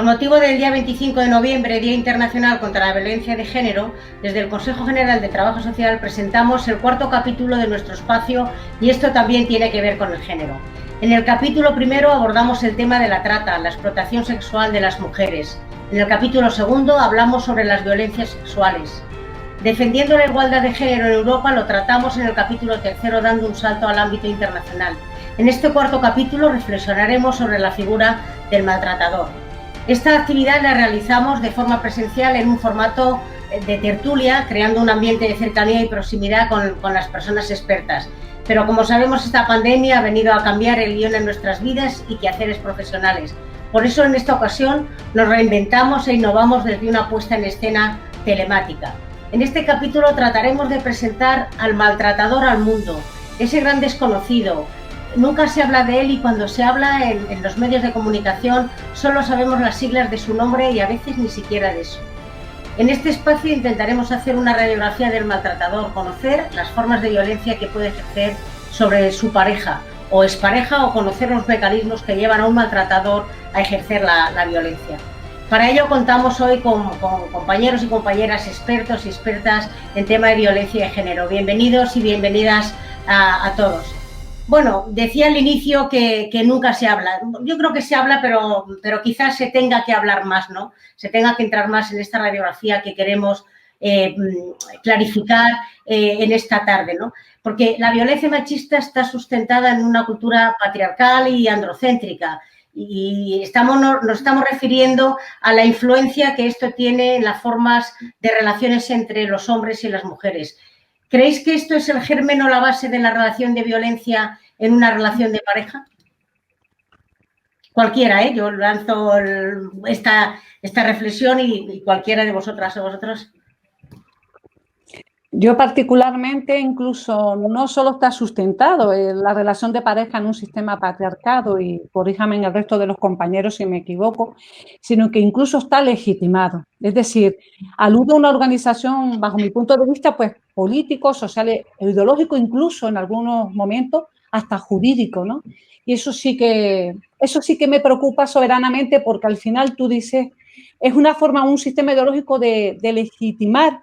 Con motivo del día 25 de noviembre, Día Internacional contra la Violencia de Género, desde el Consejo General de Trabajo Social presentamos el cuarto capítulo de nuestro espacio y esto también tiene que ver con el género. En el capítulo primero abordamos el tema de la trata, la explotación sexual de las mujeres. En el capítulo segundo hablamos sobre las violencias sexuales. Defendiendo la igualdad de género en Europa lo tratamos en el capítulo tercero, dando un salto al ámbito internacional. En este cuarto capítulo reflexionaremos sobre la figura del maltratador. Esta actividad la realizamos de forma presencial en un formato de tertulia, creando un ambiente de cercanía y proximidad con las personas expertas. Pero como sabemos, esta pandemia ha venido a cambiar el guión en nuestras vidas y quehaceres profesionales. Por eso, en esta ocasión, nos reinventamos e innovamos desde una puesta en escena telemática. En este capítulo trataremos de presentar al maltratador al mundo, ese gran desconocido. Nunca se habla de él y cuando se habla en los medios de comunicación solo sabemos las siglas de su nombre y a veces ni siquiera de eso. En este espacio intentaremos hacer una radiografía del maltratador, conocer las formas de violencia que puede ejercer sobre su pareja o expareja o conocer los mecanismos que llevan a un maltratador a ejercer la violencia. Para ello contamos hoy con compañeros y compañeras expertos y expertas en tema de violencia de género. Bienvenidos y bienvenidas a todos. Bueno, decía al inicio que nunca se habla. Yo creo que se habla, pero quizás se tenga que hablar más, ¿no? Se tenga que entrar más en esta radiografía que queremos clarificar en esta tarde, ¿no? Porque la violencia machista está sustentada en una cultura patriarcal y androcéntrica y nos estamos refiriendo a la influencia que esto tiene en las formas de relaciones entre los hombres y las mujeres. ¿Creéis que esto es el germen o la base de la relación de violencia en una relación de pareja? Cualquiera, ¿eh? Yo lanzo esta reflexión y cualquiera de vosotras o vosotros. Yo particularmente incluso no solo está sustentado la relación de pareja en un sistema patriarcado, y corríjame en el resto de los compañeros si me equivoco, sino que incluso está legitimado. Es decir, alude a una organización, bajo mi punto de vista, pues político, social e ideológico, incluso en algunos momentos hasta jurídico, ¿no? Y eso sí que me preocupa soberanamente porque al final tú dices, es una forma, un sistema ideológico de legitimar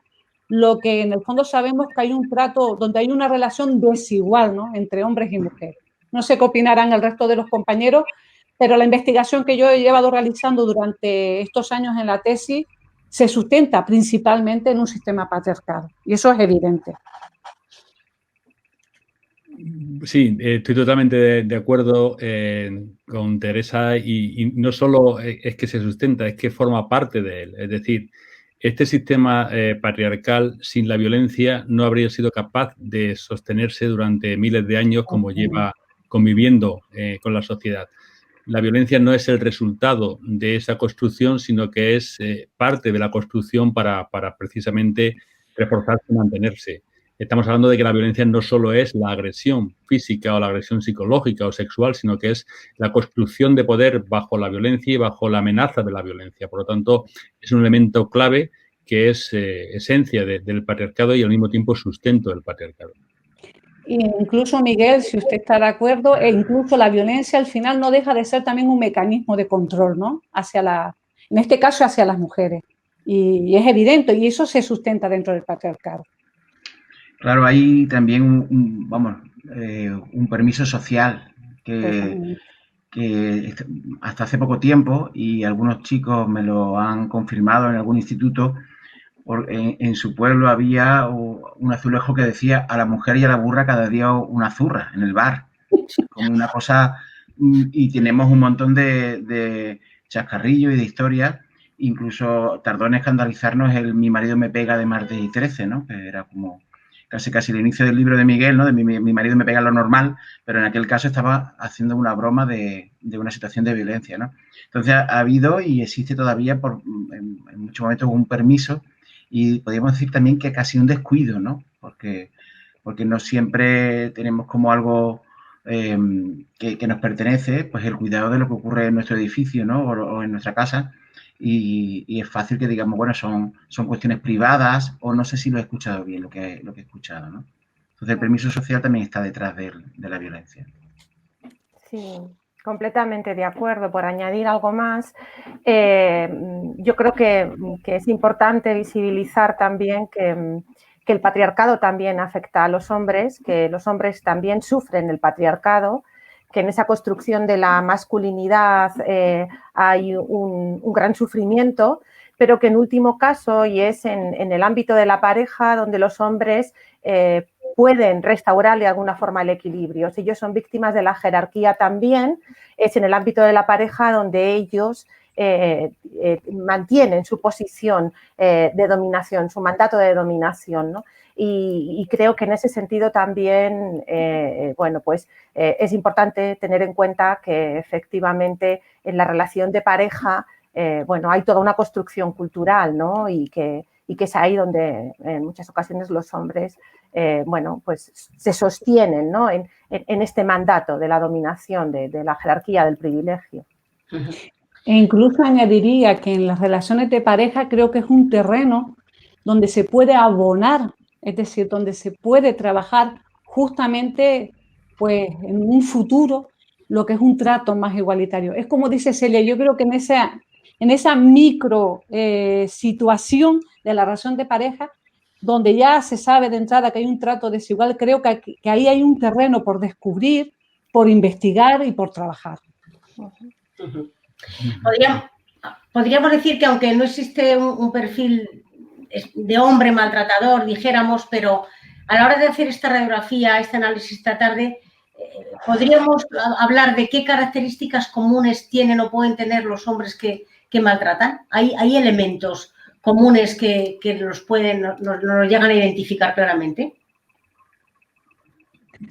lo que en el fondo sabemos que hay un trato donde hay una relación desigual, ¿no?, entre hombres y mujeres. No sé qué opinarán el resto de los compañeros, pero la investigación que yo he llevado realizando durante estos años en la tesis se sustenta principalmente en un sistema patriarcal, y eso es evidente. Sí, estoy totalmente de acuerdo con Teresa y no solo es que se sustenta, es que forma parte de él. Es decir, este sistema patriarcal sin la violencia no habría sido capaz de sostenerse durante miles de años como lleva conviviendo con la sociedad. La violencia no es el resultado de esa construcción, sino que es parte de la construcción para precisamente reforzarse y mantenerse. Estamos hablando de que la violencia no solo es la agresión física o la agresión psicológica o sexual, sino que es la construcción de poder bajo la violencia y bajo la amenaza de la violencia. Por lo tanto, es un elemento clave que es esencia del patriarcado y al mismo tiempo sustento del patriarcado. Incluso, Miguel, si usted está de acuerdo, incluso la violencia al final no deja de ser también un mecanismo de control, ¿no?, en este caso hacia las mujeres. Y es evidente, y eso se sustenta dentro del patriarcado. Claro, hay también un permiso social que hasta hace poco tiempo, y algunos chicos me lo han confirmado en algún instituto, en su pueblo había un azulejo que decía: a la mujer y a la burra cada día una zurra en el bar, como una cosa, y tenemos un montón de chascarrillos y de historias. Incluso tardó en escandalizarnos el Mi marido me pega de martes y 13, ¿no?, que era como casi el inicio del libro de Miguel, ¿no?, de mi marido me pega lo normal, pero en aquel caso estaba haciendo una broma de una situación de violencia, ¿no? Entonces ha habido y existe todavía en muchos momentos un permiso, y podríamos decir también que casi un descuido, ¿no?, porque no siempre tenemos como algo que nos pertenece, pues el cuidado de lo que ocurre en nuestro edificio, ¿no?, o en nuestra casa. Y es fácil que digamos, bueno, son cuestiones privadas, o no sé si lo he escuchado bien lo que he escuchado, ¿no? Entonces el permiso social también está detrás de la violencia. Sí. Completamente de acuerdo. Por añadir algo más, yo creo que es importante visibilizar también que el patriarcado también afecta a los hombres, que los hombres también sufren el patriarcado, que en esa construcción de la masculinidad hay un gran sufrimiento, pero que en último caso, y es en el ámbito de la pareja, donde los hombres pueden restaurar de alguna forma el equilibrio. Si ellos son víctimas de la jerarquía también, es en el ámbito de la pareja donde ellos mantienen su posición de dominación, su mandato de dominación, ¿no? Y creo que en ese sentido también, bueno, pues es importante tener en cuenta que efectivamente en la relación de pareja, bueno, hay toda una construcción cultural, ¿no? Y que es ahí donde en muchas ocasiones los hombres, bueno, pues se sostienen, ¿no? en este mandato de la dominación, de la jerarquía, del privilegio. E incluso añadiría que en las relaciones de pareja creo que es un terreno donde se puede abonar, es decir, donde se puede trabajar justamente pues, en un futuro lo que es un trato más igualitario. Es como dice Celia, yo creo que en esa micro situación de la relación de pareja, donde ya se sabe de entrada que hay un trato desigual, creo que ahí hay un terreno por descubrir, por investigar y por trabajar. Podríamos decir que aunque no existe un perfil de hombre maltratador, dijéramos, pero a la hora de hacer esta radiografía, este análisis esta tarde, podríamos hablar de qué características comunes tienen o pueden tener los hombres que maltratan. Hay elementos comunes que nos llegan a identificar claramente.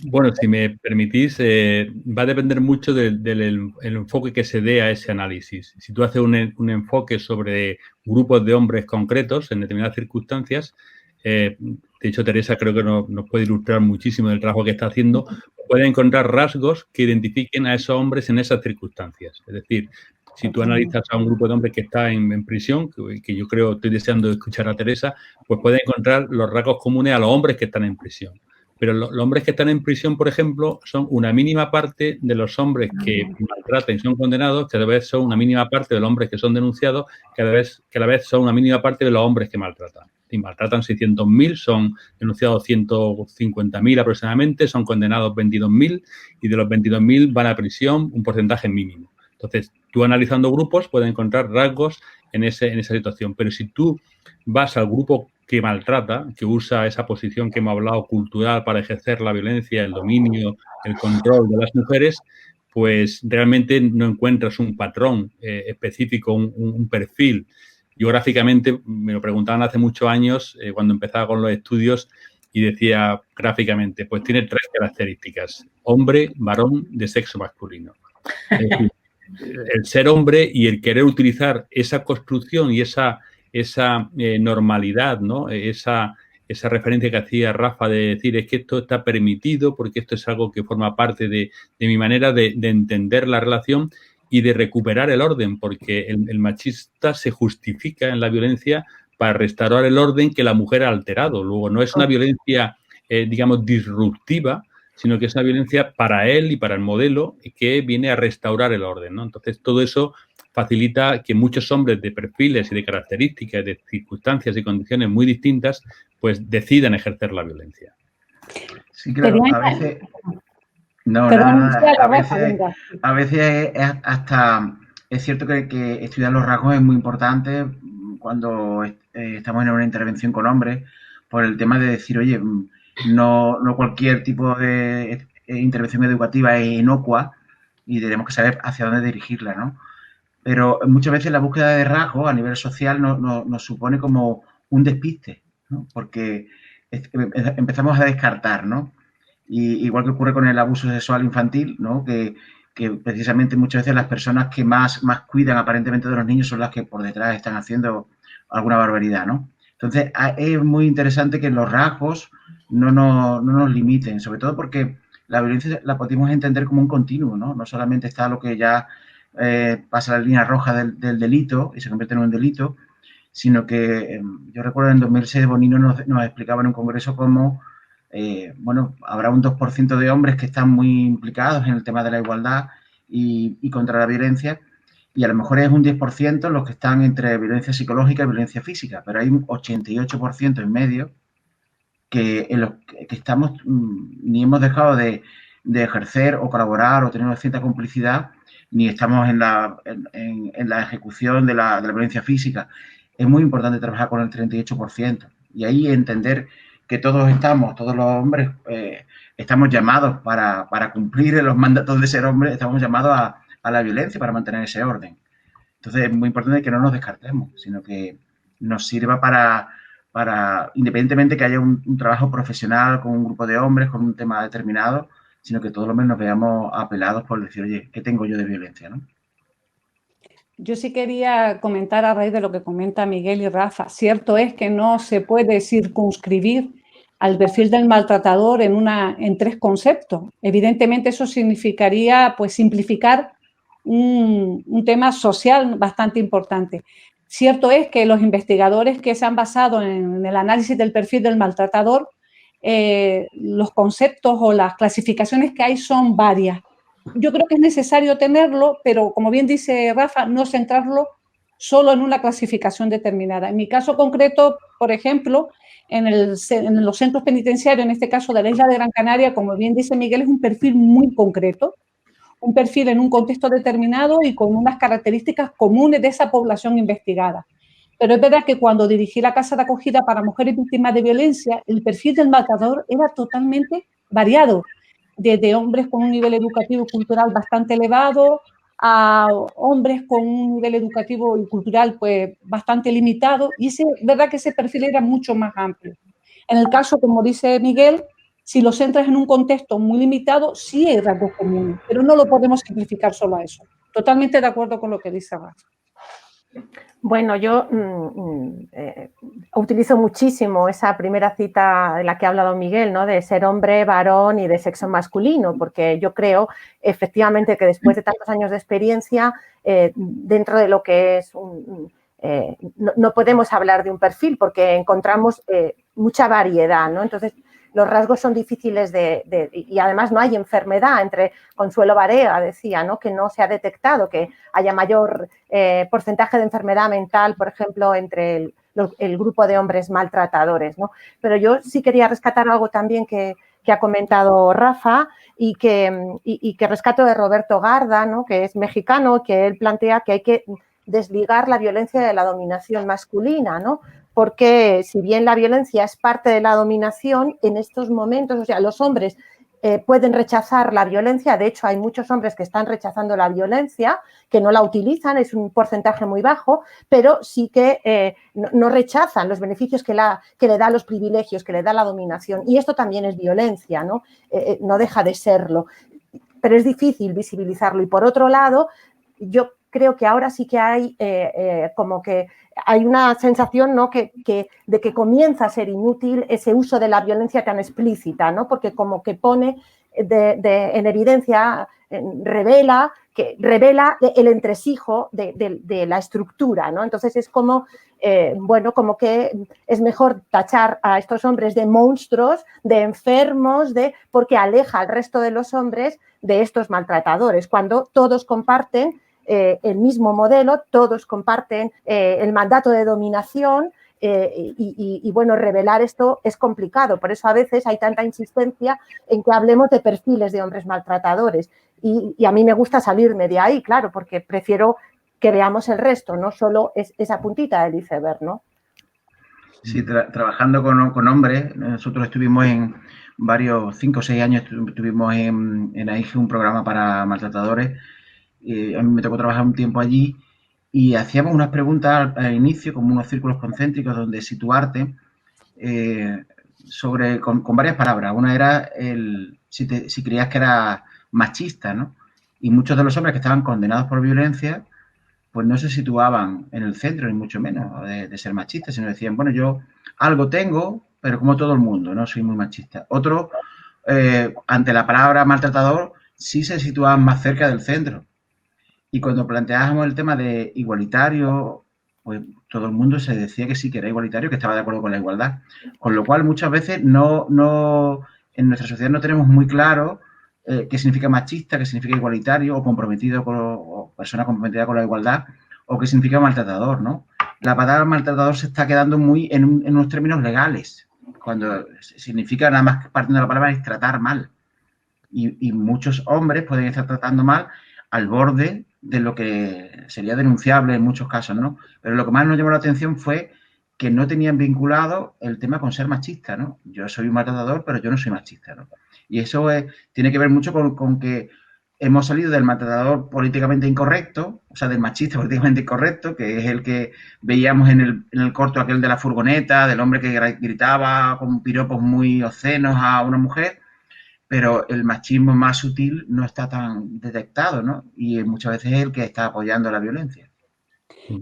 Bueno, si me permitís, va a depender mucho del enfoque que se dé a ese análisis. Si tú haces un enfoque sobre grupos de hombres concretos en determinadas circunstancias, de hecho, Teresa creo que nos puede ilustrar muchísimo del trabajo que está haciendo, puede encontrar rasgos que identifiquen a esos hombres en esas circunstancias. Es decir, si tú analizas a un grupo de hombres que está en prisión, que yo creo, estoy deseando escuchar a Teresa, pues puede encontrar los rasgos comunes a los hombres que están en prisión. Pero los hombres que están en prisión, por ejemplo, son una mínima parte de los hombres que maltratan y son condenados, que a la vez son una mínima parte de los hombres que son denunciados, que a la vez son una mínima parte de los hombres que maltratan. Y maltratan 600.000, son denunciados 150.000 aproximadamente, son condenados 22.000 y de los 22.000 van a prisión un porcentaje mínimo. Entonces, tú analizando grupos puedes encontrar rasgos en esa situación. Pero si tú vas al grupo que maltrata, que usa esa posición que hemos hablado cultural para ejercer la violencia, el dominio, el control de las mujeres, pues realmente no encuentras un patrón específico, un perfil. Yo gráficamente, me lo preguntaban hace muchos años, cuando empezaba con los estudios, y decía gráficamente, pues tiene 3 características: hombre, varón, de sexo masculino. Es decir, el ser hombre y el querer utilizar esa construcción y esa normalidad, ¿no? Esa referencia que hacía Rafa de decir, es que esto está permitido porque esto es algo que forma parte de mi manera de entender la relación y de recuperar el orden, porque el machista se justifica en la violencia para restaurar el orden que la mujer ha alterado. Luego, no es una violencia, digamos, disruptiva, sino que es una violencia para él y para el modelo que viene a restaurar el orden, ¿no? Entonces, todo eso facilita que muchos hombres de perfiles y de características, de circunstancias y condiciones muy distintas, pues decidan ejercer la violencia. Sí, claro, a veces... No, nada, a veces hasta... Es cierto que estudiar los rasgos es muy importante cuando estamos en una intervención con hombres, por el tema de decir, oye, no cualquier tipo de intervención educativa es inocua y tenemos que saber hacia dónde dirigirla, ¿no? Pero muchas veces la búsqueda de rasgos a nivel social nos supone como un despiste, ¿no? Porque empezamos a descartar, ¿no? Y igual que ocurre con el abuso sexual infantil, ¿no? Que precisamente muchas veces las personas que más cuidan aparentemente de los niños son las que por detrás están haciendo alguna barbaridad, ¿no? Entonces, es muy interesante que los rasgos no nos limiten, sobre todo porque la violencia la podemos entender como un continuo, ¿no? No solamente está lo que ya pasa la línea roja del delito y se convierte en un delito, sino que yo recuerdo en 2006 Bonino nos explicaba en un congreso cómo, bueno, habrá un 2% de hombres que están muy implicados en el tema de la igualdad y contra la violencia, y a lo mejor es un 10% los que están entre violencia psicológica y violencia física, pero hay un 88% en medio en los que estamos, ni hemos dejado de ejercer o colaborar o tener una cierta complicidad, ni estamos en la ejecución de la violencia física. Es muy importante trabajar con el 38% y ahí entender que todos los hombres, estamos llamados para cumplir los mandatos de ser hombres, estamos llamados a la violencia para mantener ese orden. Entonces es muy importante que no nos descartemos, sino que nos sirva para independientemente que haya un trabajo profesional con un grupo de hombres, con un tema determinado, sino que todos los menos nos veamos apelados por decir, oye, ¿qué tengo yo de violencia, no? Yo sí quería comentar a raíz de lo que comenta Miguel y Rafa. Cierto es que no se puede circunscribir al perfil del maltratador en 3 conceptos. Evidentemente eso significaría pues simplificar un tema social bastante importante. Cierto es que los investigadores que se han basado en el análisis del perfil del maltratador, los conceptos o las clasificaciones que hay son varias. Yo creo que es necesario tenerlo, pero como bien dice Rafa, no centrarlo solo en una clasificación determinada. En mi caso concreto, por ejemplo, en los centros penitenciarios, en este caso de la isla de Gran Canaria, como bien dice Miguel, es un perfil muy concreto, un perfil en un contexto determinado y con unas características comunes de esa población investigada. Pero es verdad que cuando dirigí la casa de acogida para mujeres víctimas de violencia, el perfil del maltratador era totalmente variado, desde hombres con un nivel educativo y cultural bastante elevado a hombres con un nivel educativo y cultural pues bastante limitado, y es verdad que ese perfil era mucho más amplio. En el caso, como dice Miguel, si lo centras en un contexto muy limitado, sí hay rasgos comunes, pero no lo podemos simplificar solo a eso. Totalmente de acuerdo con lo que dice Rafa. Bueno, yo utilizo muchísimo esa primera cita de la que ha hablado Miguel, ¿no? De ser hombre, varón y de sexo masculino, porque yo creo efectivamente que después de tantos años de experiencia, dentro de lo que es no podemos hablar de un perfil porque encontramos mucha variedad, ¿no? Entonces, los rasgos son difíciles y además no hay enfermedad. Entre Consuelo Barea decía, ¿no?, que no se ha detectado que haya mayor porcentaje de enfermedad mental, por ejemplo, entre el grupo de hombres maltratadores, ¿no? Pero yo sí quería rescatar algo también que ha comentado Rafa y que rescato de Roberto Garda, ¿no?, que es mexicano, que él plantea que hay que desligar la violencia de la dominación masculina, ¿no? Porque si bien la violencia es parte de la dominación, en estos momentos, o sea, los hombres pueden rechazar la violencia. De hecho, hay muchos hombres que están rechazando la violencia, que no la utilizan, es un porcentaje muy bajo, pero sí que no rechazan los beneficios que le da, los privilegios que le da la dominación. Y esto también es violencia, ¿no? No deja de serlo, pero es difícil visibilizarlo. Y por otro lado, yo creo que ahora sí que hay como que hay una sensación, ¿no?, de que comienza a ser inútil ese uso de la violencia tan explícita, ¿no?, porque como que pone en evidencia, revela el entresijo de la estructura, ¿no? Entonces es como, bueno, como que es mejor tachar a estos hombres de monstruos, de enfermos, porque aleja al resto de los hombres de estos maltratadores, cuando todos comparten el mismo modelo, todos comparten el mandato de dominación y bueno, revelar esto es complicado. Por eso a veces hay tanta insistencia en que hablemos de perfiles de hombres maltratadores y a mí me gusta salirme de ahí, claro, porque prefiero que veamos el resto, no solo esa puntita del iceberg, ¿no? Sí, trabajando con hombres, nosotros estuvimos en 5 o 6 años, estuvimos en AIGE un programa para maltratadores. A mí me tocó trabajar un tiempo allí y hacíamos unas preguntas al inicio, como unos círculos concéntricos donde situarte con varias palabras. Una era si creías que era machista, ¿no? Y muchos de los hombres que estaban condenados por violencia, pues no se situaban en el centro, ni mucho menos de ser machistas, sino decían, bueno, yo algo tengo, pero como todo el mundo, no soy muy machista. Otros, ante la palabra maltratador, sí se situaban más cerca del centro. Y cuando planteábamos el tema de igualitario, pues todo el mundo se decía que sí, que era igualitario, que estaba de acuerdo con la igualdad. Con lo cual, muchas veces en nuestra sociedad no tenemos muy claro qué significa machista, qué significa igualitario o comprometido o persona comprometida con la igualdad, o qué significa maltratador, ¿no? La palabra maltratador se está quedando muy en unos términos legales, cuando significa nada más que partiendo de la palabra es tratar mal. Y muchos hombres pueden estar tratando mal al borde de lo que sería denunciable en muchos casos, ¿no? Pero lo que más nos llamó la atención fue que no tenían vinculado el tema con ser machista, ¿no? Yo soy un maltratador, pero yo no soy machista, ¿no? Y eso tiene que ver mucho con que hemos salido del maltratador políticamente incorrecto, o sea, del machista políticamente incorrecto, que es el que veíamos en el corto aquel de la furgoneta, del hombre que gritaba con piropos muy obscenos a una mujer, pero el machismo más sutil no está tan detectado, ¿no? Y muchas veces es el que está apoyando la violencia.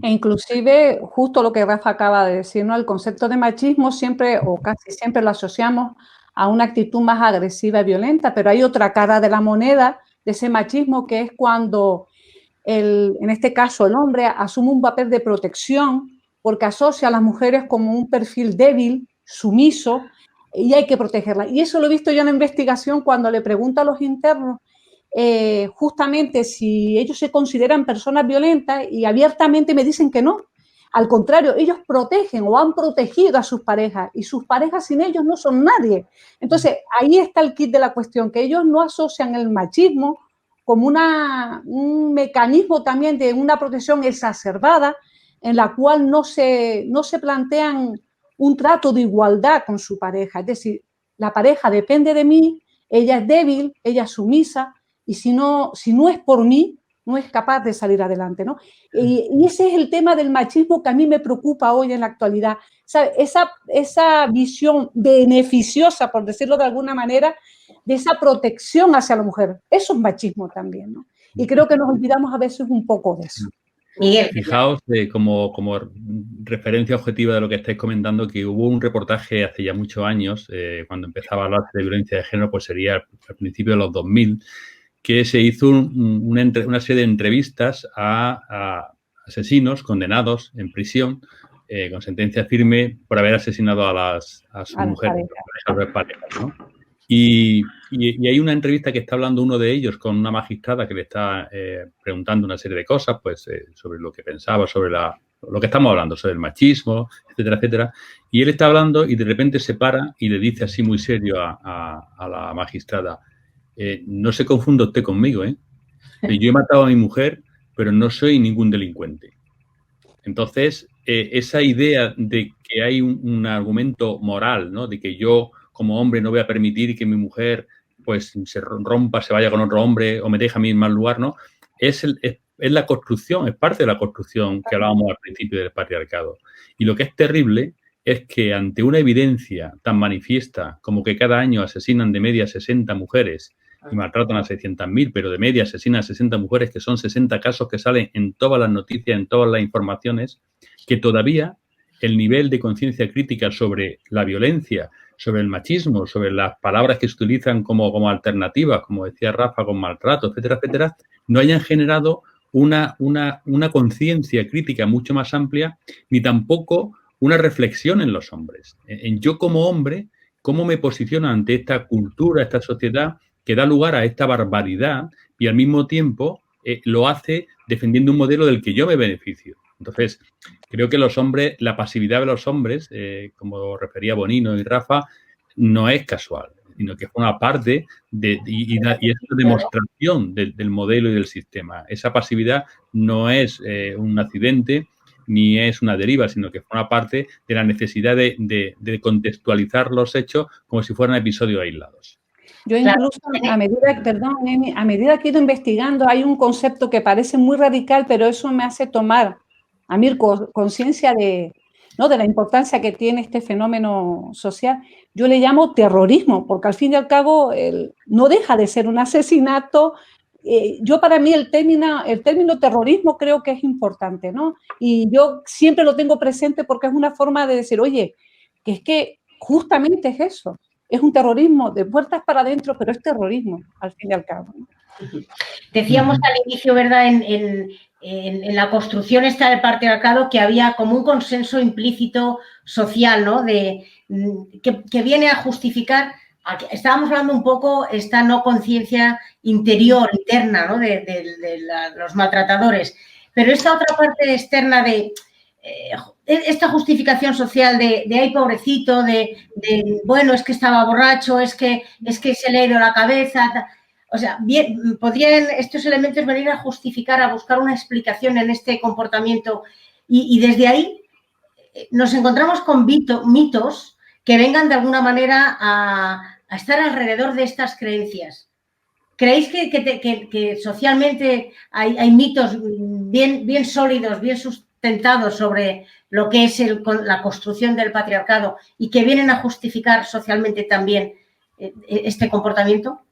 E inclusive, justo lo que Rafa acaba de decir, ¿no? El concepto de machismo siempre o casi siempre lo asociamos a una actitud más agresiva y violenta, pero hay otra cara de la moneda de ese machismo, que es cuando, en este caso, el hombre asume un papel de protección porque asocia a las mujeres como un perfil débil, sumiso, y hay que protegerla. Y eso lo he visto yo en la investigación cuando le pregunto a los internos justamente si ellos se consideran personas violentas, y abiertamente me dicen que no. Al contrario, ellos protegen o han protegido a sus parejas, y sus parejas sin ellos no son nadie. Entonces, ahí está el kit de la cuestión, que ellos no asocian el machismo como un mecanismo también de una protección exacerbada, en la cual no se plantean un trato de igualdad con su pareja. Es decir, la pareja depende de mí, ella es débil, ella es sumisa, y si no es por mí, no es capaz de salir adelante, ¿no? Y ese es el tema del machismo que a mí me preocupa hoy en la actualidad. ¿Sabe? Esa visión beneficiosa, por decirlo de alguna manera, de esa protección hacia la mujer. Eso es machismo también, ¿no? Y creo que nos olvidamos a veces un poco de eso. Miguel. Fijaos, como referencia objetiva de lo que estáis comentando, que hubo un reportaje hace ya muchos años, cuando empezaba a hablar de violencia de género, pues sería al principio de los 2000, que se hizo una serie de entrevistas a asesinos condenados en prisión con sentencia firme por haber asesinado a sus mujeres, a sus parejas, ¿no? Y hay una entrevista que está hablando uno de ellos con una magistrada que le está preguntando una serie de cosas, pues sobre lo que pensaba, sobre lo que estamos hablando, sobre el machismo, etcétera, etcétera. Y él está hablando y de repente se para y le dice así muy serio a la magistrada: no se confunda usted conmigo, ¿eh? Yo he matado a mi mujer, pero no soy ningún delincuente. Entonces, esa idea de que hay un argumento moral, ¿no? De que yo, como hombre, no voy a permitir que mi mujer pues se rompa, se vaya con otro hombre o me deje a mí en mal lugar, ¿no? Es la construcción, es parte de la construcción que hablábamos al principio del patriarcado. Y lo que es terrible es que ante una evidencia tan manifiesta como que cada año asesinan de media 60 mujeres y maltratan a 600.000, pero de media asesinan a 60 mujeres, que son 60 casos que salen en todas las noticias, en todas las informaciones, que todavía el nivel de conciencia crítica sobre la violencia, sobre el machismo, sobre las palabras que se utilizan como alternativas, como decía Rafa, con maltrato, etcétera, etcétera, no hayan generado una conciencia crítica mucho más amplia, ni tampoco una reflexión en los hombres. En yo como hombre, ¿cómo me posiciono ante esta cultura, esta sociedad que da lugar a esta barbaridad y al mismo tiempo lo hace defendiendo un modelo del que yo me beneficio? Entonces, creo que los hombres, la pasividad de los hombres, como refería Bonino y Rafa, no es casual, sino que forma parte y es una demostración del modelo y del sistema. Esa pasividad no es un accidente ni es una deriva, sino que forma parte de la necesidad de contextualizar los hechos como si fueran episodios aislados. Yo incluso, a medida que he ido investigando, hay un concepto que parece muy radical, pero eso me hace tomar a mí conciencia de la importancia que tiene este fenómeno social. Yo le llamo terrorismo, porque al fin y al cabo no deja de ser un asesinato. Para mí el término terrorismo creo que es importante, ¿no? Y yo siempre lo tengo presente porque es una forma de decir, oye, que es que justamente es eso. Es un terrorismo de puertas para adentro, pero es terrorismo, al fin y al cabo. Decíamos al inicio, ¿verdad?, en la construcción esta del patriarcado, que había como un consenso implícito social, ¿no?, que viene a justificar aquí estábamos hablando un poco esta no conciencia interior, interna, ¿no? Los maltratadores, pero esta otra parte externa de esta justificación social de ay, pobrecito, bueno, es que estaba borracho, es que se le ha ido la cabeza. O sea, bien, podrían estos elementos venir a justificar, a buscar una explicación en este comportamiento y desde ahí nos encontramos con mitos que vengan de alguna manera a estar alrededor de estas creencias. ¿Creéis que socialmente hay mitos bien sólidos, bien sustentados sobre lo que es la construcción del patriarcado y que vienen a justificar socialmente también este comportamiento?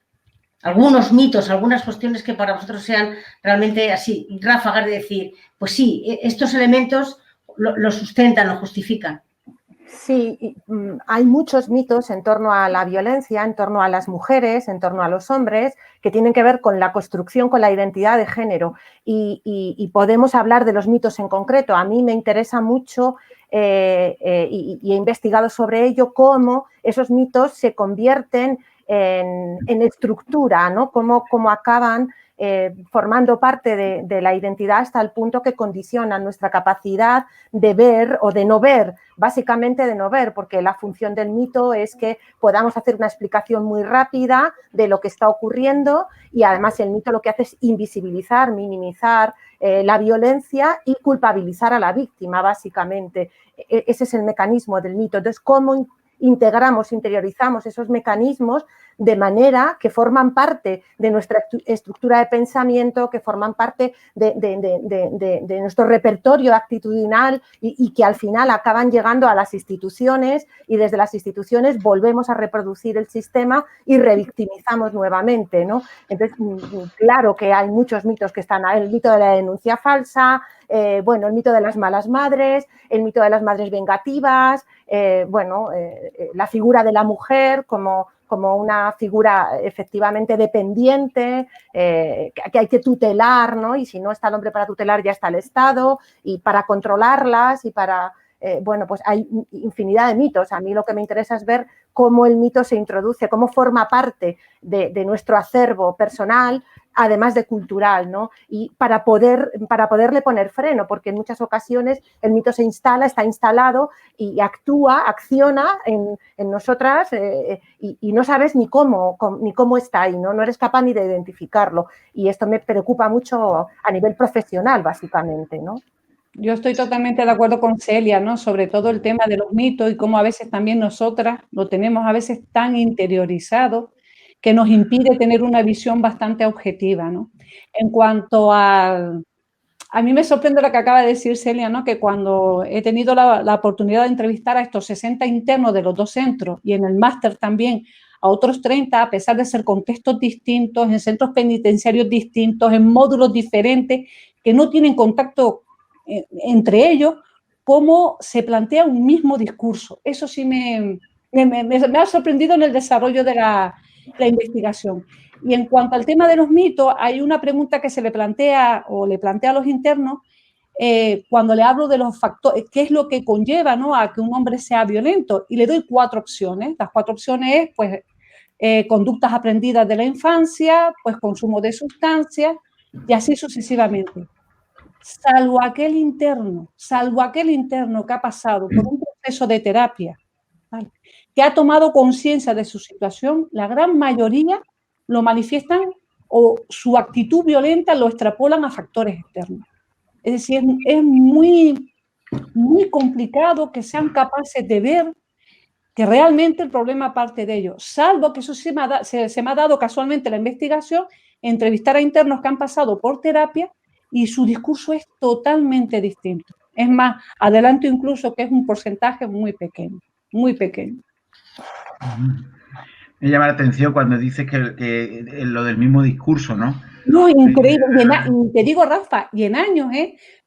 Algunos mitos, algunas cuestiones que para vosotros sean realmente así, ráfagas de decir, pues sí, estos elementos lo sustentan, lo justifican. Sí, hay muchos mitos en torno a la violencia, en torno a las mujeres, en torno a los hombres, que tienen que ver con la construcción, con la identidad de género. Y podemos hablar de los mitos en concreto. A mí me interesa mucho y he investigado sobre ello cómo esos mitos se convierten en estructura, ¿no? Cómo acaban formando parte de la identidad hasta el punto que condicionan nuestra capacidad de ver o de no ver, básicamente de no ver, porque la función del mito es que podamos hacer una explicación muy rápida de lo que está ocurriendo y además el mito lo que hace es invisibilizar, minimizar la violencia y culpabilizar a la víctima, básicamente. Ese es el mecanismo del mito. Entonces, ¿cómo integramos, interiorizamos esos mecanismos de manera que forman parte de nuestra estructura de pensamiento, que forman parte de nuestro repertorio actitudinal y que al final acaban llegando a las instituciones y desde las instituciones volvemos a reproducir el sistema y revictimizamos nuevamente, ¿no? Entonces, claro que hay muchos mitos que están ahí, el mito de la denuncia falsa, bueno, el mito de las malas madres, el mito de las madres vengativas, la figura de la mujer como una figura efectivamente dependiente, que hay que tutelar, ¿no? Y si no está el hombre para tutelar, ya está el Estado, y para controlarlas y para... pues hay infinidad de mitos. A mí lo que me interesa es ver cómo el mito se introduce, cómo forma parte de nuestro acervo personal, además de cultural, ¿no? Y para poderle poner freno, porque en muchas ocasiones el mito se instala, está instalado y acciona en nosotras y no sabes ni cómo está ahí, ¿no? No eres capaz ni de identificarlo. Y esto me preocupa mucho a nivel profesional, básicamente, ¿no? Yo estoy totalmente de acuerdo con Celia, ¿no? Sobre todo el tema de los mitos y cómo a veces también nosotras lo tenemos a veces tan interiorizado que nos impide tener una visión bastante objetiva, ¿no? En cuanto a mí me sorprende lo que acaba de decir Celia, ¿no? Que cuando he tenido la oportunidad de entrevistar a estos 60 internos de los dos centros y en el máster también a otros 30, a pesar de ser contextos distintos, en centros penitenciarios distintos, en módulos diferentes, que no tienen contacto entre ellos, cómo se plantea un mismo discurso. Eso sí me ha sorprendido en el desarrollo de la investigación. Y en cuanto al tema de los mitos, hay una pregunta que se le plantea o le plantea a los internos cuando le hablo de los factores, qué es lo que conlleva, ¿no?, a que un hombre sea violento. Y le doy 4 opciones. Las 4 opciones es, pues, conductas aprendidas de la infancia, pues consumo de sustancias y así sucesivamente. Salvo aquel interno que ha pasado por un proceso de terapia, ¿vale?, que ha tomado conciencia de su situación, la gran mayoría lo manifiestan o su actitud violenta lo extrapolan a factores externos. Es decir, es muy, muy complicado que sean capaces de ver que realmente el problema parte de ellos, salvo que eso se me ha dado casualmente la investigación, entrevistar a internos que han pasado por terapia y su discurso es totalmente distinto. Es más, adelanto incluso que es un porcentaje muy pequeño, muy pequeño. Me llama la atención cuando dices que lo del mismo discurso, ¿no? No, increíble. Y te digo, Rafa, y en años,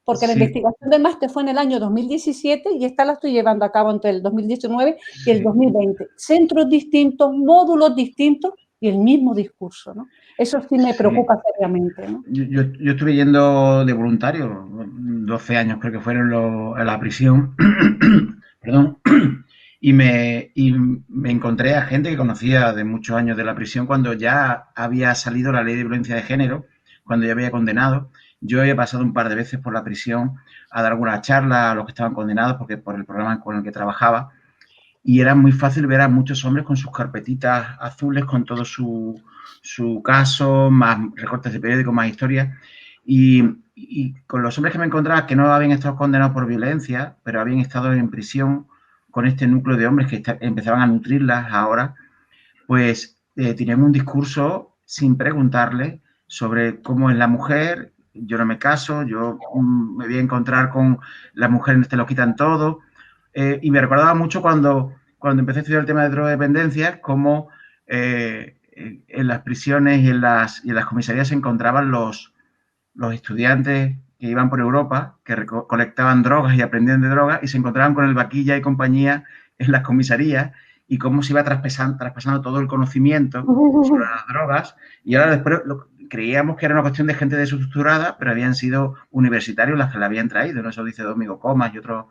porque la investigación del máster fue en el año 2017 y esta la estoy llevando a cabo entre el 2019 y el 2020. Centros distintos, módulos distintos y el mismo discurso, ¿no? Eso sí me preocupa seriamente, ¿no? Yo estuve yendo de voluntario, 12 años creo que fueron a la prisión, perdón, y me encontré a gente que conocía de muchos años de la prisión cuando ya había salido la ley de violencia de género, cuando ya había condenado. Yo había pasado un par de veces por la prisión a dar alguna charla a los que estaban condenados, porque por el programa con el que trabajaba, y era muy fácil ver a muchos hombres con sus carpetitas azules, con todo su caso, más recortes de periódicos, más historias. Y con los hombres que me encontraba que no habían estado condenados por violencia, pero habían estado en prisión con este núcleo de hombres que empezaban a nutrirlas ahora, pues tenían un discurso sin preguntarle sobre cómo es la mujer. Yo no me caso, yo me voy a encontrar con la mujer, te lo quitan todo. Y me recordaba mucho cuando empecé a estudiar el tema de drogodependencia, cómo en las prisiones y en las comisarías se encontraban los estudiantes que iban por Europa, que recolectaban drogas y aprendían de drogas, y se encontraban con el Vaquilla y compañía en las comisarías, y cómo se iba traspasando todo el conocimiento sobre las drogas. Y ahora después creíamos que era una cuestión de gente desestructurada, pero habían sido universitarios las que la habían traído, ¿no? Eso dice Domingo Comas y otra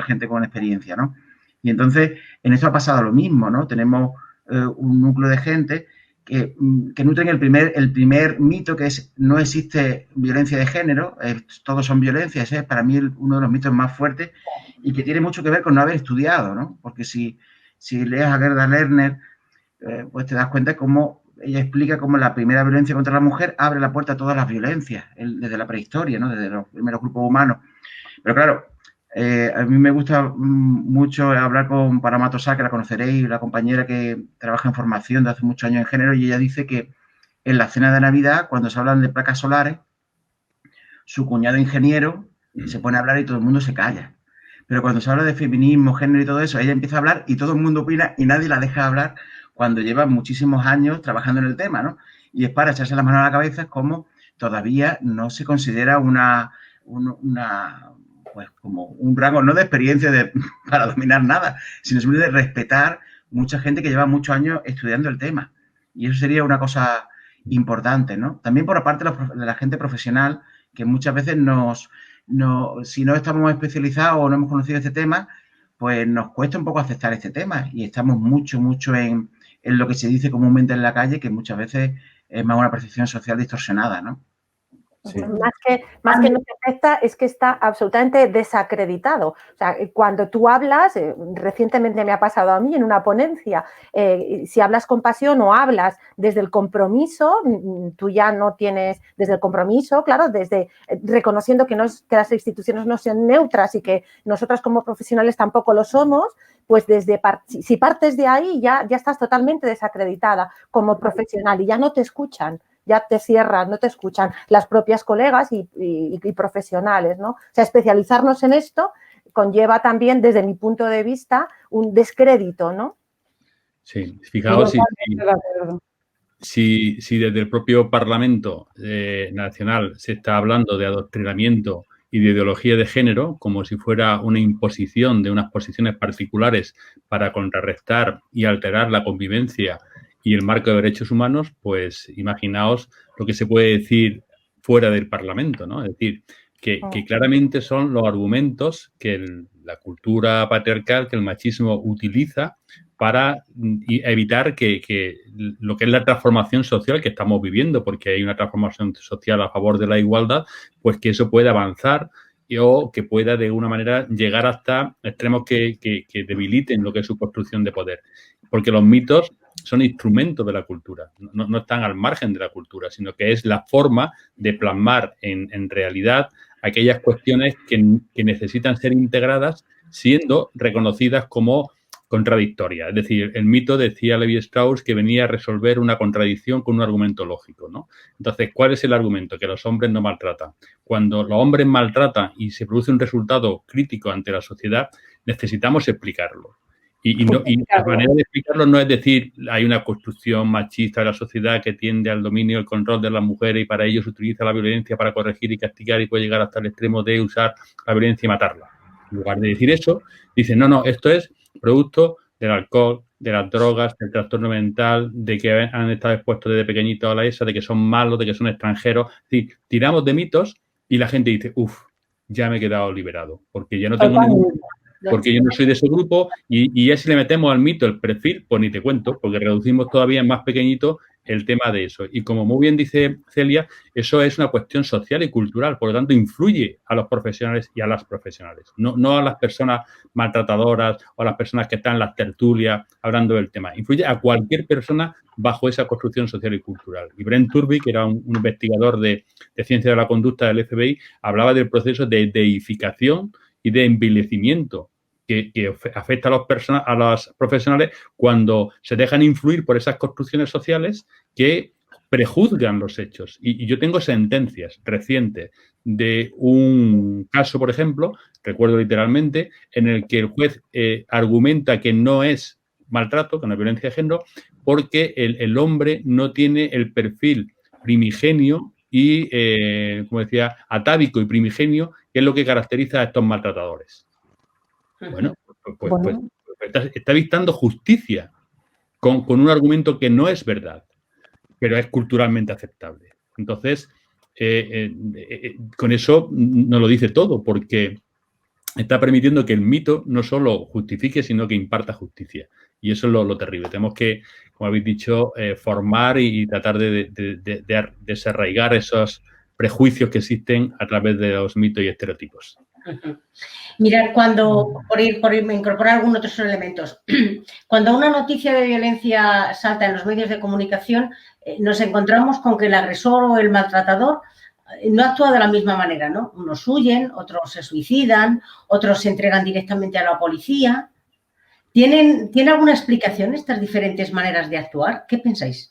gente con experiencia, ¿no? Y entonces en esto ha pasado lo mismo, ¿no? Tenemos un núcleo de gente que nutren el primer mito, que es no existe violencia de género, todos son violencias. Ese es para mí uno de los mitos más fuertes y que tiene mucho que ver con no haber estudiado, ¿no? Porque si lees a Gerda Lerner, pues te das cuenta de cómo ella explica cómo la primera violencia contra la mujer abre la puerta a todas las violencias, desde la prehistoria, ¿no? Desde los primeros grupos humanos. Pero claro, a mí me gusta mucho hablar con Paramato Sá, que la conoceréis, la compañera que trabaja en formación de hace muchos años en género, y ella dice que en la cena de Navidad, cuando se hablan de placas solares, su cuñado ingeniero se pone a hablar y todo el mundo se calla. Pero cuando se habla de feminismo, género y todo eso, ella empieza a hablar y todo el mundo opina y nadie la deja hablar cuando lleva muchísimos años trabajando en el tema, ¿no? Y es para echarse las manos a la cabeza, es como todavía no se considera pues como un rango, no de experiencia para dominar nada, sino simplemente de respetar mucha gente que lleva muchos años estudiando el tema. Y eso sería una cosa importante, ¿no? También por parte de la gente profesional, que muchas veces si no estamos especializados o no hemos conocido este tema, pues nos cuesta un poco aceptar este tema y estamos mucho en lo que se dice comúnmente en la calle, que muchas veces es más una percepción social distorsionada, ¿no? Sí. Más que no se afecta, es que está absolutamente desacreditado. O sea, cuando tú hablas, recientemente me ha pasado a mí en una ponencia, si hablas con pasión o hablas desde el compromiso, tú ya no tienes, desde el compromiso, claro, desde reconociendo que las instituciones no sean neutras y que nosotras como profesionales tampoco lo somos, pues si partes de ahí ya estás totalmente desacreditada como profesional y ya no te escuchan. Ya te cierran, no te escuchan las propias colegas y profesionales, ¿no? O sea, especializarnos en esto conlleva también, desde mi punto de vista, un descrédito, ¿no? Sí, fijaos si desde el propio Parlamento Nacional se está hablando de adoctrinamiento y de ideología de género, como si fuera una imposición de unas posiciones particulares para contrarrestar y alterar la convivencia y el marco de derechos humanos, pues imaginaos lo que se puede decir fuera del Parlamento, ¿no? Es decir, que claramente son los argumentos que la cultura patriarcal, que el machismo utiliza para evitar que lo que es la transformación social que estamos viviendo, porque hay una transformación social a favor de la igualdad, pues que eso pueda avanzar o que pueda de alguna manera llegar hasta extremos que debiliten lo que es su construcción de poder. Porque los mitos son instrumentos de la cultura, no están al margen de la cultura, sino que es la forma de plasmar en realidad aquellas cuestiones que necesitan ser integradas siendo reconocidas como contradictorias. Es decir, el mito, decía Levi Strauss, que venía a resolver una contradicción con un argumento lógico, ¿no? Entonces, ¿cuál es el argumento? Que los hombres no maltratan. Cuando los hombres maltratan y se produce un resultado crítico ante la sociedad, necesitamos explicarlo. Y la manera de explicarlo no es decir, hay una construcción machista de la sociedad que tiende al dominio y el control de las mujeres y para ello se utiliza la violencia para corregir y castigar y puede llegar hasta el extremo de usar la violencia y matarla. En lugar de decir eso, dicen, no, esto es producto del alcohol, de las drogas, del trastorno mental, de que han estado expuestos desde pequeñitos a la ESA, de que son malos, de que son extranjeros. Es decir, tiramos de mitos y la gente dice, ya me he quedado liberado, porque ya no tengo porque yo no soy de ese grupo y ya si le metemos al mito el perfil, pues ni te cuento, porque reducimos todavía más pequeñito el tema de eso. Y como muy bien dice Celia, eso es una cuestión social y cultural, por lo tanto influye a los profesionales y a las profesionales, no a las personas maltratadoras o a las personas que están en las tertulias hablando del tema, influye a cualquier persona bajo esa construcción social y cultural. Y Brent Turby, que era un investigador de ciencia de la conducta del FBI, hablaba del proceso de deificación y de envilecimiento que afecta a los profesionales cuando se dejan influir por esas construcciones sociales que prejuzgan los hechos. Y yo tengo sentencias recientes de un caso, por ejemplo, recuerdo literalmente, en el que el juez argumenta que no es maltrato, que no es violencia de género, porque el hombre no tiene el perfil primigenio y, como decía, atávico y primigenio, que es lo que caracteriza a estos maltratadores. Bueno, pues está dictando justicia con un argumento que no es verdad, pero es culturalmente aceptable. Entonces, con eso nos lo dice todo, porque está permitiendo que el mito no solo justifique, sino que imparta justicia. Y eso es lo terrible. Tenemos que, como habéis dicho, formar y tratar de desarraigar esos prejuicios que existen a través de los mitos y estereotipos. Mirad, por incorporar algunos otros elementos, cuando una noticia de violencia salta en los medios de comunicación, nos encontramos con que el agresor o el maltratador no actúa de la misma manera, ¿no? Unos huyen, otros se suicidan, otros se entregan directamente a la policía. ¿Tiene alguna explicación estas diferentes maneras de actuar? ¿Qué pensáis?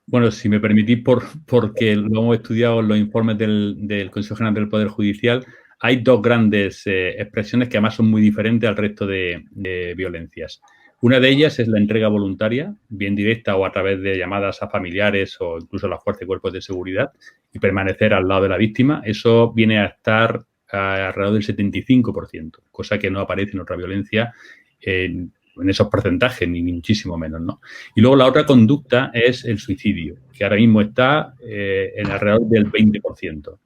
Bueno, si me permitís, porque lo hemos estudiado en los informes del Consejo General del Poder Judicial, hay dos grandes expresiones que además son muy diferentes al resto de violencias. Una de ellas es la entrega voluntaria, bien directa o a través de llamadas a familiares o incluso a las fuerzas y cuerpos de seguridad, y permanecer al lado de la víctima. Eso viene a estar alrededor del 75%, cosa que no aparece en otra violencia en esos porcentajes, ni muchísimo menos, ¿no? Y luego la otra conducta es el suicidio, que ahora mismo está en alrededor del 20%.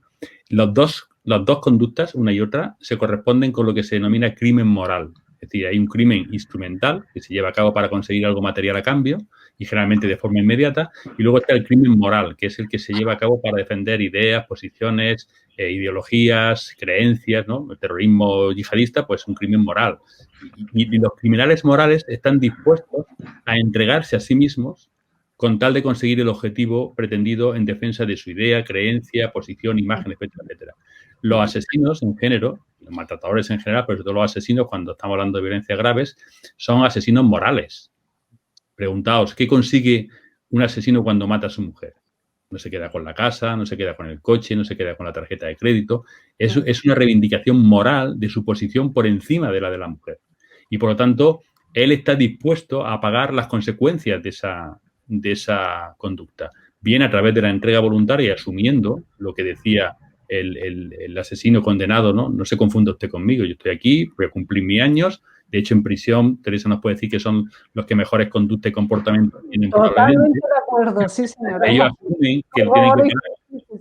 Las dos conductas, una y otra, se corresponden con lo que se denomina crimen moral. Es decir, hay un crimen instrumental que se lleva a cabo para conseguir algo material a cambio y generalmente de forma inmediata. Y luego está el crimen moral, que es el que se lleva a cabo para defender ideas, posiciones, ideologías, creencias, ¿no? El terrorismo yihadista, pues es un crimen moral. Y los criminales morales están dispuestos a entregarse a sí mismos con tal de conseguir el objetivo pretendido en defensa de su idea, creencia, posición, imagen, etcétera, etcétera. Los asesinos en género, los maltratadores en general, pero sobre todo los asesinos, cuando estamos hablando de violencias graves, son asesinos morales. Preguntaos, ¿qué consigue un asesino cuando mata a su mujer? No se queda con la casa, no se queda con el coche, no se queda con la tarjeta de crédito. Es una reivindicación moral de su posición por encima de la de la mujer. Y, por lo tanto, él está dispuesto a pagar las consecuencias de esa conducta. Bien a través de la entrega voluntaria, asumiendo lo que decía el asesino condenado, ¿no? No se confunda usted conmigo, yo estoy aquí, voy a cumplir mis años. De hecho, en prisión, Teresa nos puede decir que son los que mejores conductas y comportamientos tienen. Totalmente de acuerdo, sí, señora. Ellos asumen que tienen que pagar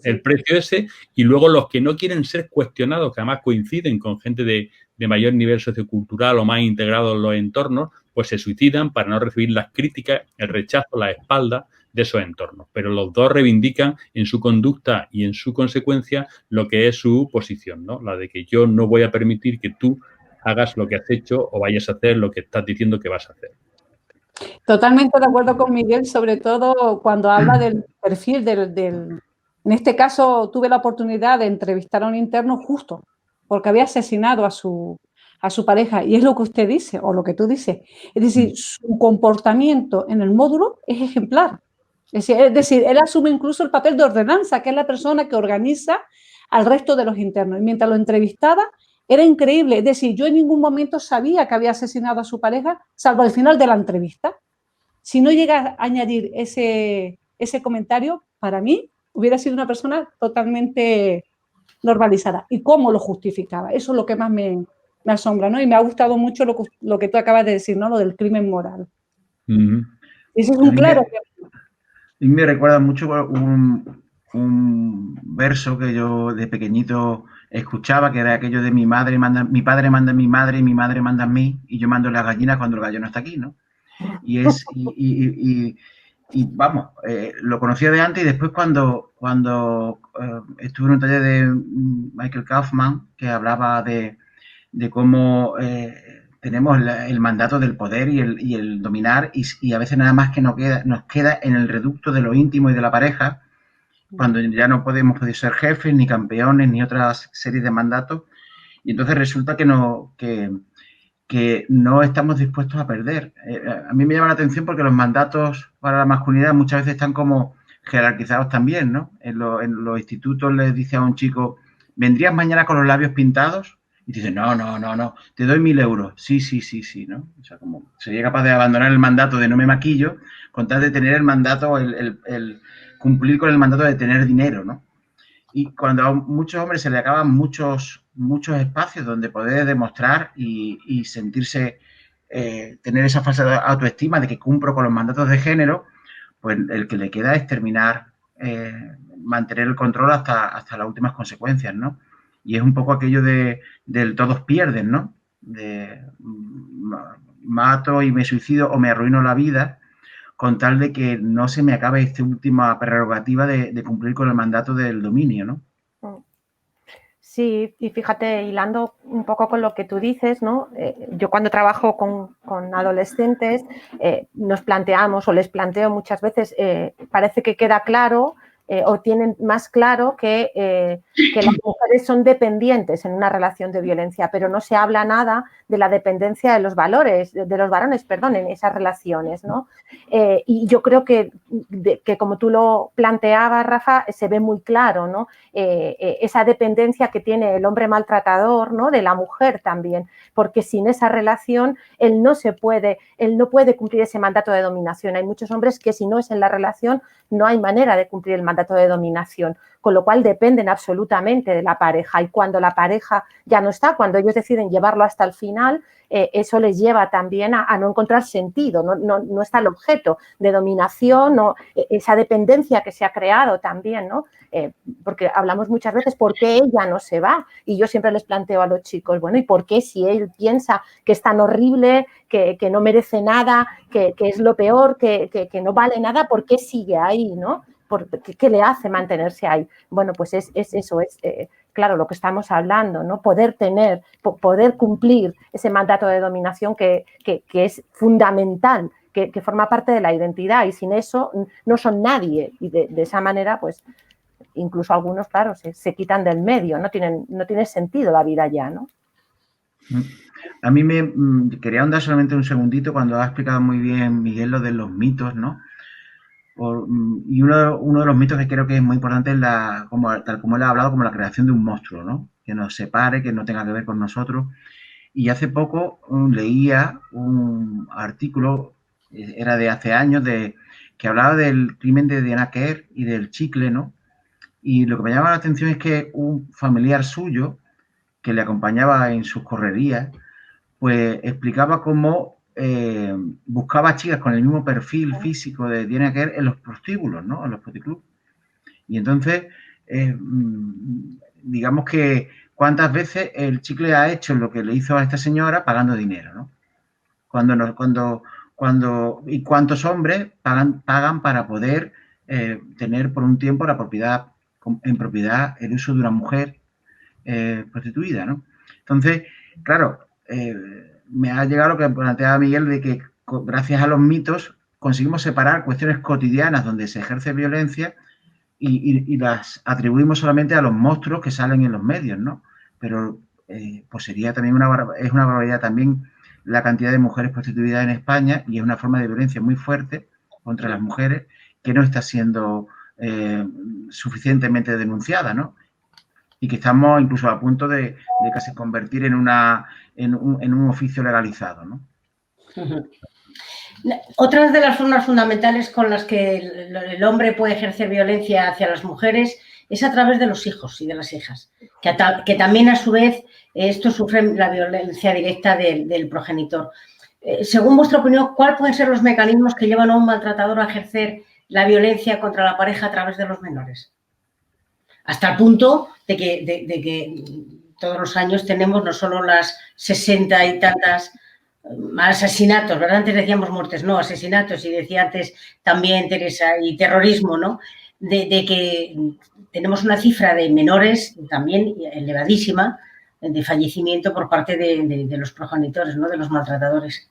el precio ese, y luego los que no quieren ser cuestionados, que además coinciden con gente de mayor nivel sociocultural o más integrados en los entornos, pues se suicidan para no recibir las críticas, el rechazo, la espalda de esos entornos. Pero los dos reivindican en su conducta y en su consecuencia lo que es su posición, ¿no? La de que yo no voy a permitir que tú hagas lo que has hecho o vayas a hacer lo que estás diciendo que vas a hacer. Totalmente de acuerdo con Miguel, sobre todo cuando habla del perfil del... En este caso, tuve la oportunidad de entrevistar a un interno justo porque había asesinado a su pareja, y es lo que usted dice, o lo que tú dices. Es decir, su comportamiento en el módulo es ejemplar. Es decir, él asume incluso el papel de ordenanza, que es la persona que organiza al resto de los internos. Y mientras lo entrevistaba, era increíble. Es decir, yo en ningún momento sabía que había asesinado a su pareja, salvo al final de la entrevista. Si no llega a añadir ese comentario, para mí hubiera sido una persona totalmente normalizada. ¿Y cómo lo justificaba? Eso es lo que más me asombra, ¿no? Y me ha gustado mucho lo que tú acabas de decir, ¿no? Lo del crimen moral. Ese es un claro. Y me recuerda mucho un verso que yo de pequeñito escuchaba, que era aquello de mi padre manda en mi madre y mi madre manda en mí, y yo mando en las gallinas cuando el gallo no está aquí, ¿no? Y vamos, lo conocía de antes, y después cuando estuve en un taller de Michael Kaufman, que hablaba de cómo tenemos el mandato del poder y el dominar, y a veces nada más que nos queda en el reducto de lo íntimo y de la pareja, cuando ya no podemos ser jefes, ni campeones, ni otras series de mandatos, y entonces resulta que no estamos dispuestos a perder. A mí me llama la atención porque los mandatos para la masculinidad muchas veces están como jerarquizados también, ¿no? En los institutos les dice a un chico, ¿vendrías mañana con los labios pintados? Y dice, no, te doy 1.000 euros. Sí, ¿no? O sea, como sería capaz de abandonar el mandato de no me maquillo con tal de tener el mandato, el cumplir con el mandato de tener dinero, ¿no? Y cuando a muchos hombres se le acaban muchos espacios donde poder demostrar y sentirse, tener esa falsa autoestima de que cumplo con los mandatos de género, pues el que le queda es terminar, mantener el control hasta las últimas consecuencias, ¿no? Y es un poco aquello del todos pierden, ¿no? De mato y me suicido o me arruino la vida con tal de que no se me acabe esta última prerrogativa de cumplir con el mandato del dominio, ¿no? Sí, y fíjate, hilando un poco con lo que tú dices, ¿no? Yo cuando trabajo con adolescentes nos planteamos, o les planteo muchas veces, parece que queda claro o tienen más claro que las mujeres son dependientes en una relación de violencia, pero no se habla nada de la dependencia de los varones, en esas relaciones, ¿no? Y yo creo que como tú lo planteabas, Rafa, se ve muy claro, ¿no? Esa dependencia que tiene el hombre maltratador, ¿no? De la mujer también, porque sin esa relación él no puede cumplir ese mandato de dominación. Hay muchos hombres que si no es en la relación no hay manera de cumplir el mandato de dominación, con lo cual dependen absolutamente de la pareja, y cuando la pareja ya no está, cuando ellos deciden llevarlo hasta el final, eso les lleva también a no encontrar sentido, no está el objeto de dominación, no, esa dependencia que se ha creado también, ¿no? Porque hablamos muchas veces, ¿por qué ella no se va? Y yo siempre les planteo a los chicos, bueno, ¿y por qué si él piensa que es tan horrible, que no merece nada, que es lo peor, que no vale nada, por qué sigue ahí, ¿no? ¿Qué le hace mantenerse ahí? Bueno, pues es eso, claro, lo que estamos hablando, ¿no? Poder cumplir ese mandato de dominación que es fundamental, que forma parte de la identidad, y sin eso no son nadie, y de esa manera, pues, incluso algunos, claro, se quitan del medio, no tiene sentido la vida ya, ¿no? A mí me quería ahondar solamente un segundito cuando ha explicado muy bien Miguel lo de los mitos, ¿no? Y uno de los mitos que creo que es muy importante es tal como él ha hablado, como la creación de un monstruo, ¿no? Que nos separe, que no tenga que ver con nosotros. Y hace poco leía un artículo, era de hace años, que hablaba del crimen de Diana Kerr y del chicle, ¿no? Y lo que me llama la atención es que un familiar suyo que le acompañaba en sus correrías, pues explicaba cómo buscaba chicas con el mismo perfil físico de Diana Kerr en los prostíbulos, ¿no? En los puticlubs. Y entonces, digamos que cuántas veces el chicle ha hecho lo que le hizo a esta señora pagando dinero, ¿no? Y cuántos hombres pagan para poder tener por un tiempo en propiedad el uso de una mujer prostituida, ¿no? Entonces, claro, me ha llegado lo que planteaba Miguel, de que gracias a los mitos conseguimos separar cuestiones cotidianas donde se ejerce violencia y las atribuimos solamente a los monstruos que salen en los medios, ¿no? Pero pues sería también una barbaridad también la cantidad de mujeres prostituidas en España, y es una forma de violencia muy fuerte contra las mujeres que no está siendo suficientemente denunciada, ¿no? Y que estamos incluso a punto de casi convertir en un oficio legalizado, ¿no? Otras de las formas fundamentales con las que el hombre puede ejercer violencia hacia las mujeres es a través de los hijos y de las hijas, que también a su vez estos sufren la violencia directa del progenitor. Según vuestra opinión, ¿cuáles pueden ser los mecanismos que llevan a un maltratador a ejercer la violencia contra la pareja a través de los menores? hasta el punto de que todos los años tenemos no solo las 60 y tantas asesinatos, ¿verdad? Antes decíamos muertes, no, asesinatos, y decía antes también Teresa, y terrorismo, ¿no? De que tenemos una cifra de menores también elevadísima de fallecimiento por parte de los progenitores, ¿no? De los maltratadores.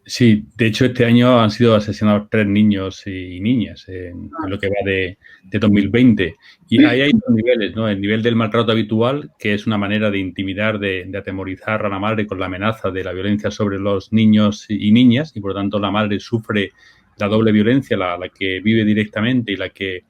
Sí, de hecho este año han sido asesinados 3 niños y niñas en lo que va de 2020. Y ahí hay 2 niveles, ¿no? El nivel del maltrato habitual, que es una manera de intimidar, de atemorizar a la madre con la amenaza de la violencia sobre los niños y niñas, y por lo tanto la madre sufre la doble violencia, la que vive directamente y la que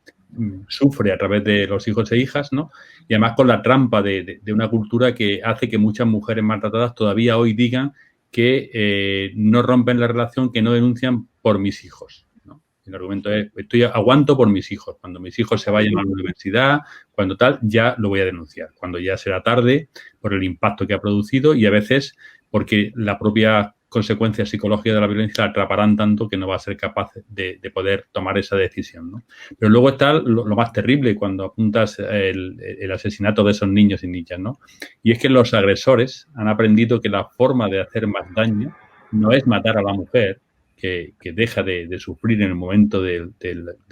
sufre a través de los hijos e hijas, ¿no? Y además con la trampa de una cultura que hace que muchas mujeres maltratadas todavía hoy digan que no rompen la relación, que no denuncian por mis hijos, ¿no? El argumento es, aguanto por mis hijos. Cuando mis hijos se vayan a la universidad, cuando tal, ya lo voy a denunciar. Cuando ya será tarde por el impacto que ha producido y a veces porque la propia consecuencia psicológica de la violencia la atraparán tanto que no va a ser capaz de poder tomar esa decisión, ¿no? Pero luego está lo más terrible cuando apuntas el asesinato de esos niños y niñas, ¿no? Y es que los agresores han aprendido que la forma de hacer más daño no es matar a la mujer, que deja de sufrir en el momento del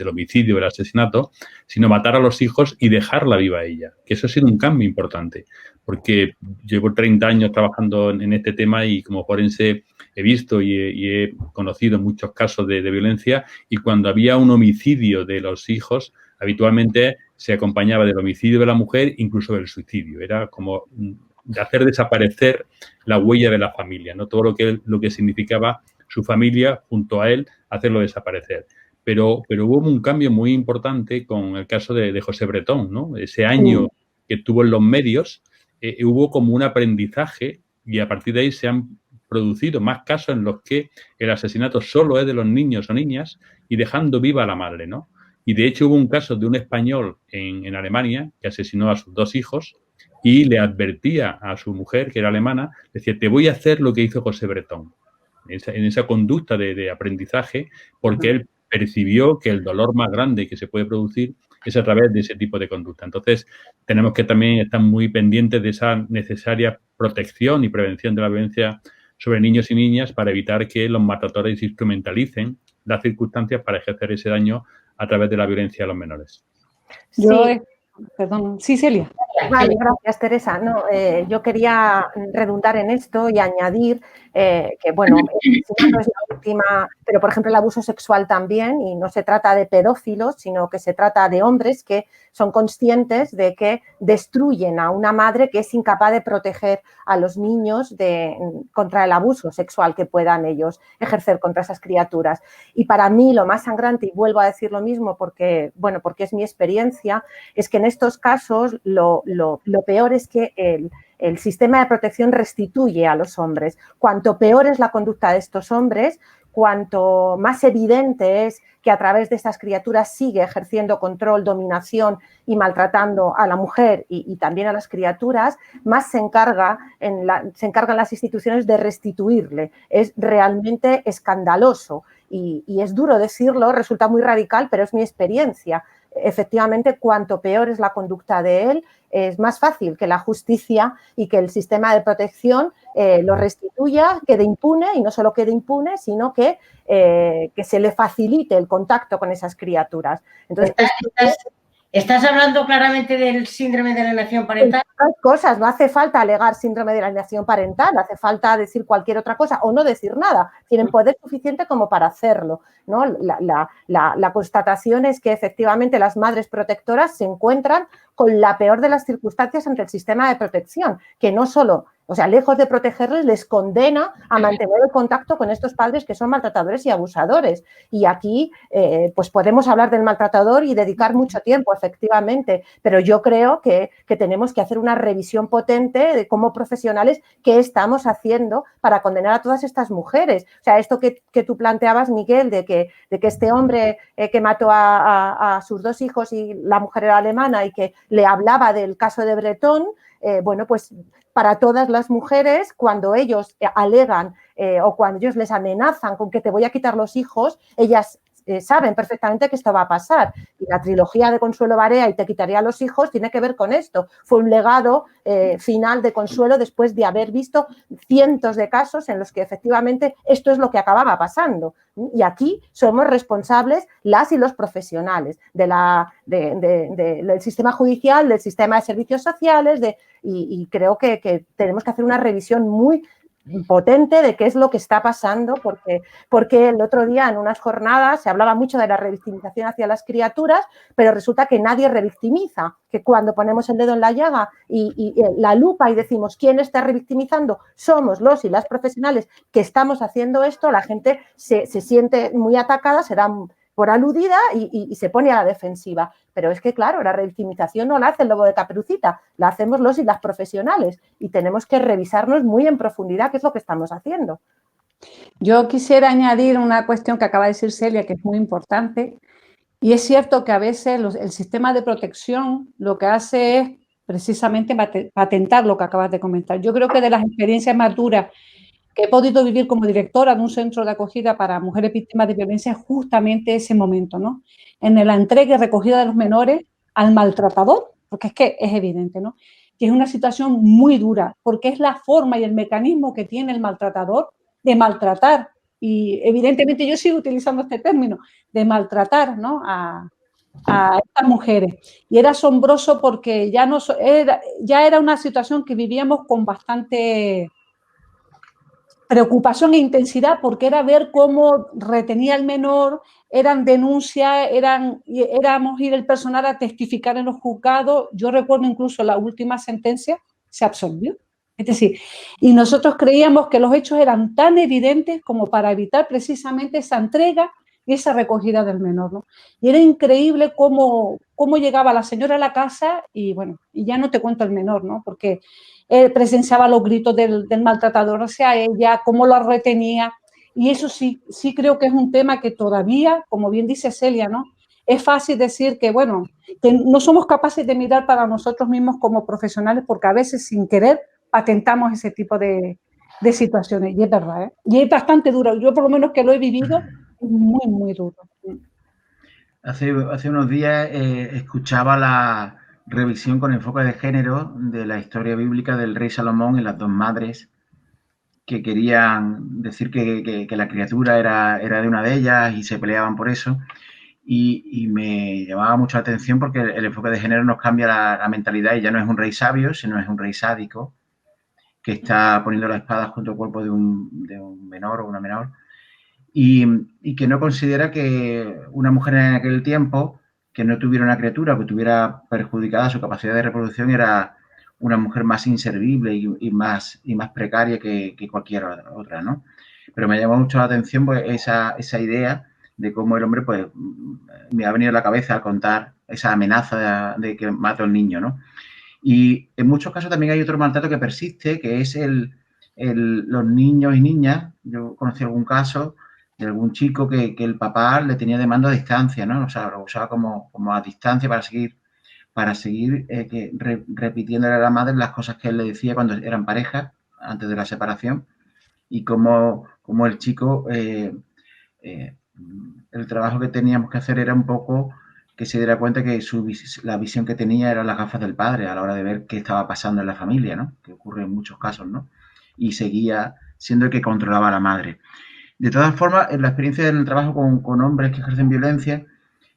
homicidio o del asesinato, sino matar a los hijos y dejarla viva a ella. Que eso ha sido un cambio importante, porque llevo 30 años trabajando en este tema y como forense he visto y he conocido muchos casos de violencia, y cuando había un homicidio de los hijos, habitualmente se acompañaba del homicidio de la mujer, incluso del suicidio. Era como de hacer desaparecer la huella de la familia, ¿no? Todo lo que significaba su familia junto a él, hacerlo desaparecer. Pero hubo un cambio muy importante con el caso de José Bretón, ¿no? Ese año que tuvo en los medios, hubo como un aprendizaje y a partir de ahí se han producido más casos en los que el asesinato solo es de los niños o niñas y dejando viva a la madre, ¿no? Y de hecho hubo un caso de un español en Alemania que asesinó a sus 2 hijos y le advertía a su mujer, que era alemana, decía, te voy a hacer lo que hizo José Bretón. En esa conducta de aprendizaje, porque él percibió que el dolor más grande que se puede producir es a través de ese tipo de conducta. Entonces, tenemos que también estar muy pendientes de esa necesaria protección y prevención de la violencia sobre niños y niñas para evitar que los maltratadores instrumentalicen las circunstancias para ejercer ese daño a través de la violencia a los menores. Sí. Perdón, sí, Celia. Vale, gracias, Teresa. No, yo quería redundar en esto y añadir que, bueno, el asesinato es la última, pero por ejemplo el abuso sexual también, y no se trata de pedófilos, sino que se trata de hombres que son conscientes de que destruyen a una madre que es incapaz de proteger a los niños contra el abuso sexual que puedan ellos ejercer contra esas criaturas. Y para mí lo más sangrante, y vuelvo a decir lo mismo porque, bueno, porque es mi experiencia, es que en estos casos lo peor es que el sistema de protección restituye a los hombres. Cuanto peor es la conducta de estos hombres, cuanto más evidente es que a través de estas criaturas sigue ejerciendo control, dominación y maltratando a la mujer y también a las criaturas, más se encargan las instituciones de restituirle. Es realmente escandaloso y es duro decirlo, resulta muy radical, pero es mi experiencia. Efectivamente, cuanto peor es la conducta de él, es más fácil que la justicia y que el sistema de protección lo restituya, quede impune, y no solo quede impune, sino que se le facilite el contacto con esas criaturas. Entonces, ¿Estás hablando claramente del síndrome de alienación parental? Cosas, no hace falta alegar síndrome de alienación parental, hace falta decir cualquier otra cosa o no decir nada. Tienen poder suficiente como para hacerlo, ¿no? La constatación es que efectivamente las madres protectoras se encuentran con la peor de las circunstancias ante el sistema de protección, que no solo, o sea, lejos de protegerles, les condena a mantener el contacto con estos padres que son maltratadores y abusadores. Y aquí, pues podemos hablar del maltratador y dedicar mucho tiempo, efectivamente, pero yo creo que tenemos que hacer una revisión potente de cómo profesionales qué estamos haciendo para condenar a todas estas mujeres. O sea, esto que tú planteabas, Miguel, de que este hombre que mató a sus 2 hijos y la mujer era alemana y que le hablaba del caso de Bretón, bueno, pues para todas las mujeres, cuando ellos alegan o cuando ellos les amenazan con que te voy a quitar los hijos, ellas saben perfectamente que esto va a pasar. Y la trilogía de Consuelo Barea y Te quitaría a los hijos tiene que ver con esto. Fue un legado final de Consuelo después de haber visto cientos de casos en los que efectivamente esto es lo que acababa pasando. Y aquí somos responsables las y los profesionales del sistema judicial, del sistema de servicios sociales, y creo que tenemos que hacer una revisión muy potente de qué es lo que está pasando, porque el otro día en unas jornadas se hablaba mucho de la revictimización hacia las criaturas, pero resulta que nadie revictimiza, que cuando ponemos el dedo en la llaga y la lupa y decimos quién está revictimizando, somos los y las profesionales que estamos haciendo esto, la gente se siente muy atacada, se da por aludida y se pone a la defensiva. Pero es que, claro, la revictimización no la hace el lobo de Caperucita, la hacemos los y las profesionales y tenemos que revisarnos muy en profundidad qué es lo que estamos haciendo. Yo quisiera añadir una cuestión que acaba de decir Celia, que es muy importante, y es cierto que a veces el sistema de protección lo que hace es precisamente patentar lo que acabas de comentar. Yo creo que de las experiencias más duras que he podido vivir como directora de un centro de acogida para mujeres víctimas de violencia es justamente ese momento, ¿no? En la entrega y recogida de los menores al maltratador, porque es que es evidente, ¿no? Que es una situación muy dura, porque es la forma y el mecanismo que tiene el maltratador de maltratar, y evidentemente yo sigo utilizando este término, de maltratar, ¿no? a estas mujeres. Y era asombroso porque ya era una situación que vivíamos con bastante preocupación e intensidad, porque era ver cómo retenía al menor, eran denuncias, éramos ir el personal a testificar en los juzgados. Yo recuerdo incluso la última sentencia se absolvió. Es decir, y nosotros creíamos que los hechos eran tan evidentes como para evitar precisamente esa entrega y esa recogida del menor, ¿no? Y era increíble cómo llegaba la señora a la casa y, bueno, y ya no te cuento el menor, ¿no? Porque presenciaba los gritos del maltratador hacia ella, cómo lo retenía, y eso sí creo que es un tema que todavía, como bien dice Celia, ¿no? Es fácil decir que, bueno, que no somos capaces de mirar para nosotros mismos como profesionales porque a veces sin querer patentamos ese tipo de situaciones, y es verdad, ¿eh? Y es bastante duro. Yo por lo menos que lo he vivido, es muy, muy duro. Hace unos días escuchaba la revisión con enfoque de género de la historia bíblica del rey Salomón y las dos madres que querían decir que la criatura era de una de ellas y se peleaban por eso. Y me llamaba mucho la atención porque el enfoque de género nos cambia la mentalidad y ya no es un rey sabio, sino es un rey sádico que está poniendo la espada junto al cuerpo de un menor o una menor. Y que no considera que una mujer en aquel tiempo que no tuviera una criatura o que tuviera perjudicada su capacidad de reproducción era una mujer más inservible y más precaria que cualquier otra, ¿no? Pero me llamó mucho la atención pues, esa idea de cómo el hombre, pues, me ha venido a la cabeza al contar esa amenaza de que mata al niño, ¿no? Y en muchos casos también hay otro maltrato que persiste, que es los niños y niñas. Yo conocí algún caso de algún chico que el papá le tenía de mando a distancia, ¿no? O sea, lo usaba como a distancia para seguir repitiéndole a la madre las cosas que él le decía cuando eran pareja, antes de la separación, y cómo el chico, el trabajo que teníamos que hacer era un poco que se diera cuenta que la visión que tenía eran las gafas del padre a la hora de ver qué estaba pasando en la familia, ¿no? Que ocurre en muchos casos, ¿no? Y seguía siendo el que controlaba a la madre. De todas formas, en la experiencia del trabajo con hombres que ejercen violencia,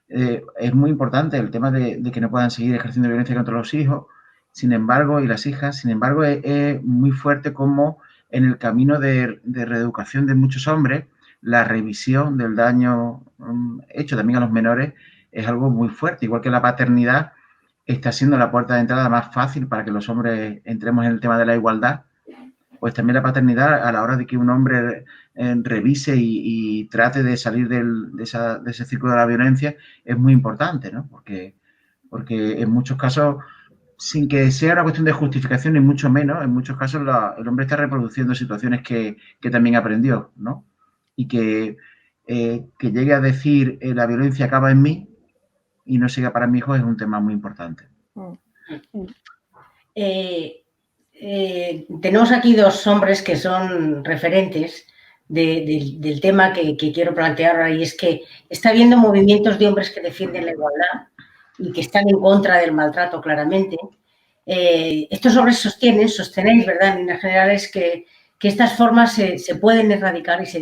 es muy importante el tema de que no puedan seguir ejerciendo violencia contra los hijos, sin embargo, y las hijas, sin embargo, es muy fuerte como en el camino de reeducación de muchos hombres, la revisión del daño hecho también a los menores es algo muy fuerte, igual que la paternidad está siendo la puerta de entrada más fácil para que los hombres entremos en el tema de la igualdad, pues también la paternidad a la hora de que un hombre revise y trate de salir de ese círculo de la violencia es muy importante, ¿no? Porque en muchos casos, sin que sea una cuestión de justificación ni mucho menos, en muchos casos el hombre está reproduciendo situaciones que también aprendió, ¿no? Y que llegue a decir la violencia acaba en mí y no siga para mi hijo es un tema muy importante. Tenemos aquí dos hombres que son referentes del tema que quiero plantear ahora, y es que está habiendo movimientos de hombres que defienden la igualdad y que están en contra del maltrato claramente. Estos hombres sostenéis, ¿verdad?, en líneas generales, que estas formas se pueden erradicar y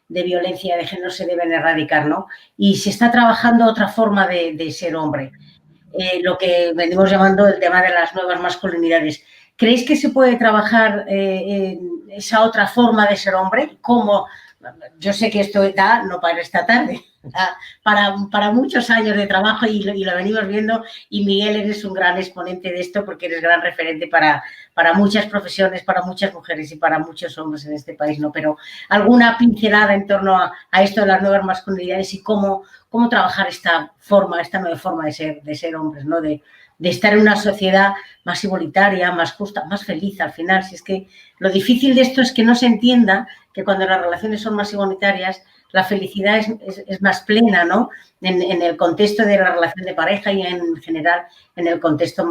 de violencia de género se deben erradicar, ¿no? Y se está trabajando otra forma de ser hombre, lo que venimos llamando el tema de las nuevas masculinidades. ¿Creéis que se puede trabajar esa otra forma de ser hombre? ¿Cómo? Yo sé que esto da, no para esta tarde, para muchos años de trabajo y lo venimos viendo, y Miguel, eres un gran exponente de esto porque eres gran referente para muchas profesiones, para muchas mujeres y para muchos hombres en este país, ¿no? Pero alguna pincelada en torno a esto de las nuevas masculinidades y cómo trabajar esta nueva forma de ser hombres, ¿no? De estar en una sociedad más igualitaria, más justa, más feliz al final. Si es que lo difícil de esto es que no se entienda que cuando las relaciones son más igualitarias, la felicidad es más plena, ¿no? En el contexto de la relación de pareja y en general en un contexto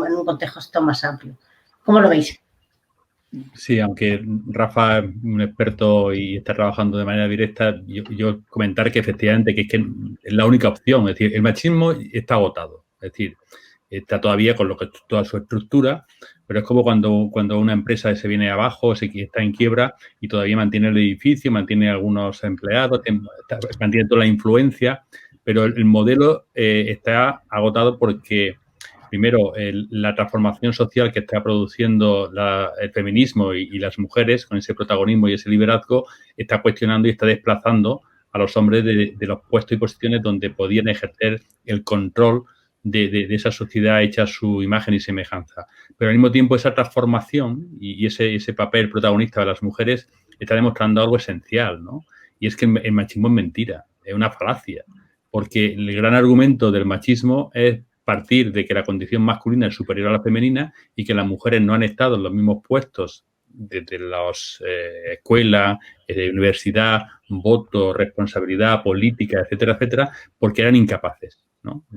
más amplio. ¿Cómo lo veis? Sí, aunque Rafa es un experto y está trabajando de manera directa, yo comentar que efectivamente que es la única opción. Es decir, el machismo está agotado. Es decir, está todavía con toda su estructura, pero es como cuando una empresa se viene abajo, está en quiebra y todavía mantiene el edificio, mantiene algunos empleados, mantiene toda la influencia, pero el modelo está agotado porque, primero, la transformación social que está produciendo el feminismo y las mujeres con ese protagonismo y ese liderazgo está cuestionando y está desplazando a los hombres de los puestos y posiciones donde podían ejercer el control de esa sociedad hecha a su imagen y semejanza. Pero al mismo tiempo esa transformación y ese papel protagonista de las mujeres está demostrando algo esencial, ¿no? Y es que el machismo es mentira, es una falacia, porque el gran argumento del machismo es partir de que la condición masculina es superior a la femenina y que las mujeres no han estado en los mismos puestos desde las escuelas, universidad, voto, responsabilidad política, etcétera, etcétera, porque eran incapaces.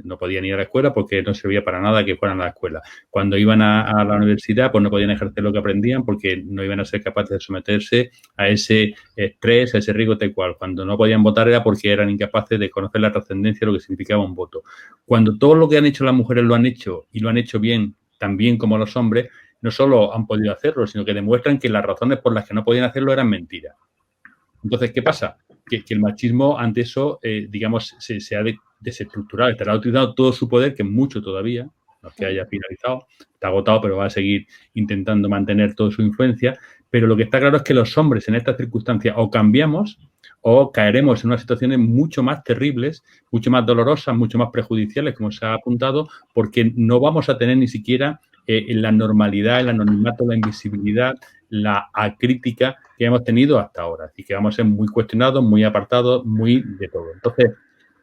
No podían ir a la escuela porque no servía para nada que fueran a la escuela. Cuando iban a la universidad, pues no podían ejercer lo que aprendían porque no iban a ser capaces de someterse a ese estrés, a ese riesgo tal cual. Cuando no podían votar era porque eran incapaces de conocer la trascendencia de lo que significaba un voto. Cuando todo lo que han hecho las mujeres lo han hecho y lo han hecho bien, tan bien como los hombres, no solo han podido hacerlo, sino que demuestran que las razones por las que no podían hacerlo eran mentiras. Entonces, ¿qué pasa? Que el machismo ante eso, digamos, se ha desestructurado, estará utilizando todo su poder, que es mucho todavía, no es que haya finalizado, está agotado, pero va a seguir intentando mantener toda su influencia. Pero lo que está claro es que los hombres en estas circunstancias o cambiamos o caeremos en unas situaciones mucho más terribles, mucho más dolorosas, mucho más prejudiciales, como se ha apuntado, porque no vamos a tener ni siquiera la normalidad, el anonimato, la invisibilidad, la acrítica que hemos tenido hasta ahora. Así que vamos a ser muy cuestionados, muy apartados, muy de todo. Entonces,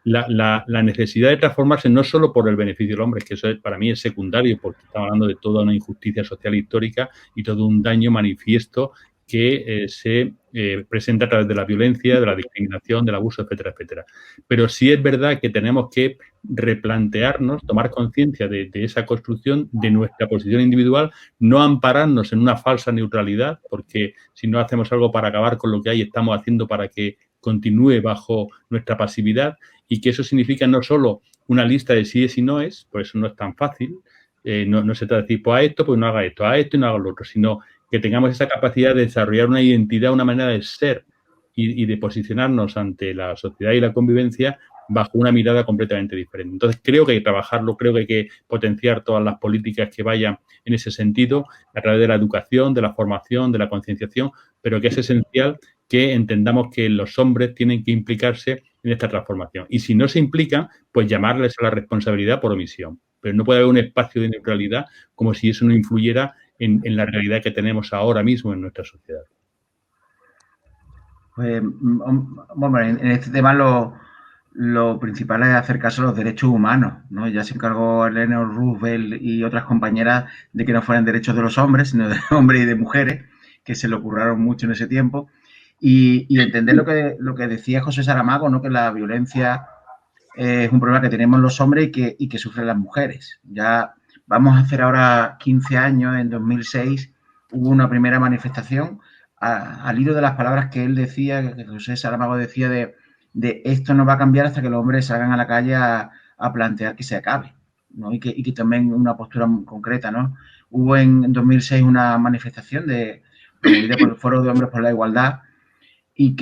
la necesidad de transformarse no solo por el beneficio del hombre, es que eso para mí es secundario, porque estamos hablando de toda una injusticia social histórica y todo un daño manifiesto que se presenta a través de la violencia, de la discriminación, del abuso, etcétera, etcétera. Pero sí es verdad que tenemos que replantearnos, tomar conciencia de esa construcción, de nuestra posición individual, no ampararnos en una falsa neutralidad, porque si no hacemos algo para acabar con lo que hay, estamos haciendo para que continúe bajo nuestra pasividad, y que eso significa no solo una lista de sí es y no es, pues eso no es tan fácil, no se trata de decir, pues a esto, pues no haga esto, a esto y no haga lo otro, sino que tengamos esa capacidad de desarrollar una identidad, una manera de ser y de posicionarnos ante la sociedad y la convivencia bajo una mirada completamente diferente. Entonces, creo que hay que trabajarlo, creo que hay que potenciar todas las políticas que vayan en ese sentido, a través de la educación, de la formación, de la concienciación, pero que es esencial que entendamos que los hombres tienen que implicarse en esta transformación. Y si no se implican, pues llamarles a la responsabilidad por omisión. Pero no puede haber un espacio de neutralidad como si eso no influyera en la realidad que tenemos ahora mismo en nuestra sociedad. Pues, bueno, en este tema lo principal es hacer caso a los derechos humanos, ¿no? Ya se encargó Eleanor Roosevelt y otras compañeras de que no fueran derechos de los hombres, sino de hombres y de mujeres, que se le ocurrieron mucho en ese tiempo. Y entender lo que decía José Saramago, ¿no? Que la violencia es un problema que tenemos los hombres y que sufren las mujeres. Ya vamos a hacer ahora 15 años, en 2006 hubo una primera manifestación al hilo de las palabras que él decía, que José Saramago decía de esto no va a cambiar hasta que los hombres salgan a la calle a plantear que se acabe, ¿no? Y que también una postura concreta, ¿no? Hubo en 2006 una manifestación promovida por el Foro de Hombres por la Igualdad y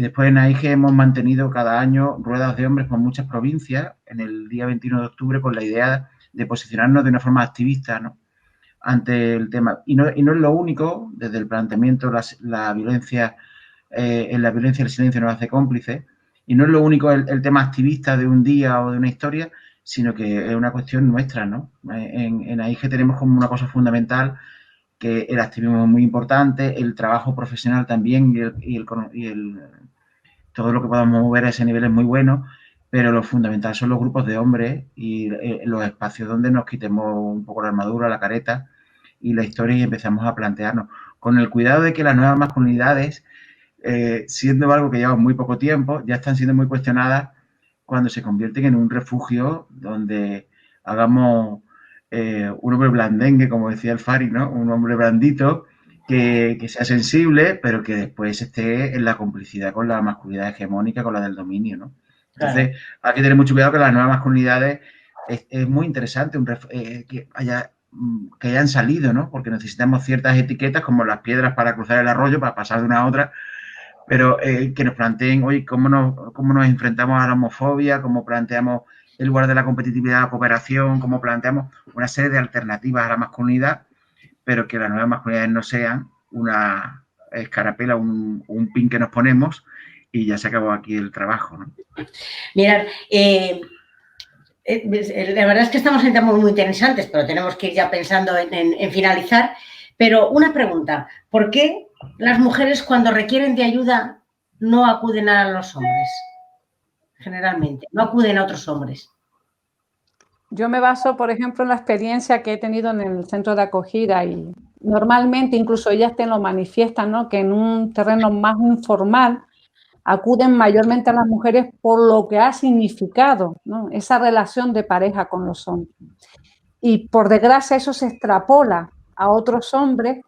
después en AIGE hemos mantenido cada año ruedas de hombres por muchas provincias en el día 21 de octubre con la idea de posicionarnos de una forma activista, ¿no?, ante el tema. Y no es lo único, desde el planteamiento, la violencia, en la violencia el silencio nos hace cómplices, y no es lo único el tema activista de un día o de una historia, sino que es una cuestión nuestra, ¿no? En AIGE tenemos como una cosa fundamental que el activismo es muy importante, el trabajo profesional también y todo lo que podamos mover a ese nivel es muy bueno, pero lo fundamental son los grupos de hombres y los espacios donde nos quitemos un poco la armadura, la careta y la historia y empezamos a plantearnos, con el cuidado de que las nuevas masculinidades, siendo algo que lleva muy poco tiempo, ya están siendo muy cuestionadas cuando se convierten en un refugio donde hagamos un hombre blandengue, como decía el Fari, ¿no? Un hombre blandito que sea sensible, pero que después esté en la complicidad con la masculinidad hegemónica, con la del dominio, ¿no? Entonces, claro, hay que tener mucho cuidado que las nuevas masculinidades es muy interesante que hayan salido, ¿no? Porque necesitamos ciertas etiquetas como las piedras para cruzar el arroyo, para pasar de una a otra, pero que nos planteen, oye, cómo nos enfrentamos a la homofobia, cómo planteamos el lugar de la competitividad, la cooperación, cómo planteamos una serie de alternativas a la masculinidad, pero que las nuevas masculinidades no sean una escarapela, un pin que nos ponemos y ya se acabó aquí el trabajo, ¿no? Mirad, la verdad es que estamos en temas muy interesantes, pero tenemos que ir ya pensando en finalizar. Pero una pregunta, ¿por qué las mujeres cuando requieren de ayuda no acuden a los hombres? Generalmente, no acuden a otros hombres. Yo me baso, por ejemplo, en la experiencia que he tenido en el centro de acogida y normalmente, incluso ellas te lo manifiestan, ¿no?, que en un terreno más informal acuden mayormente a las mujeres por lo que ha significado, ¿no?, esa relación de pareja con los hombres. Y por desgracia eso se extrapola a otros hombres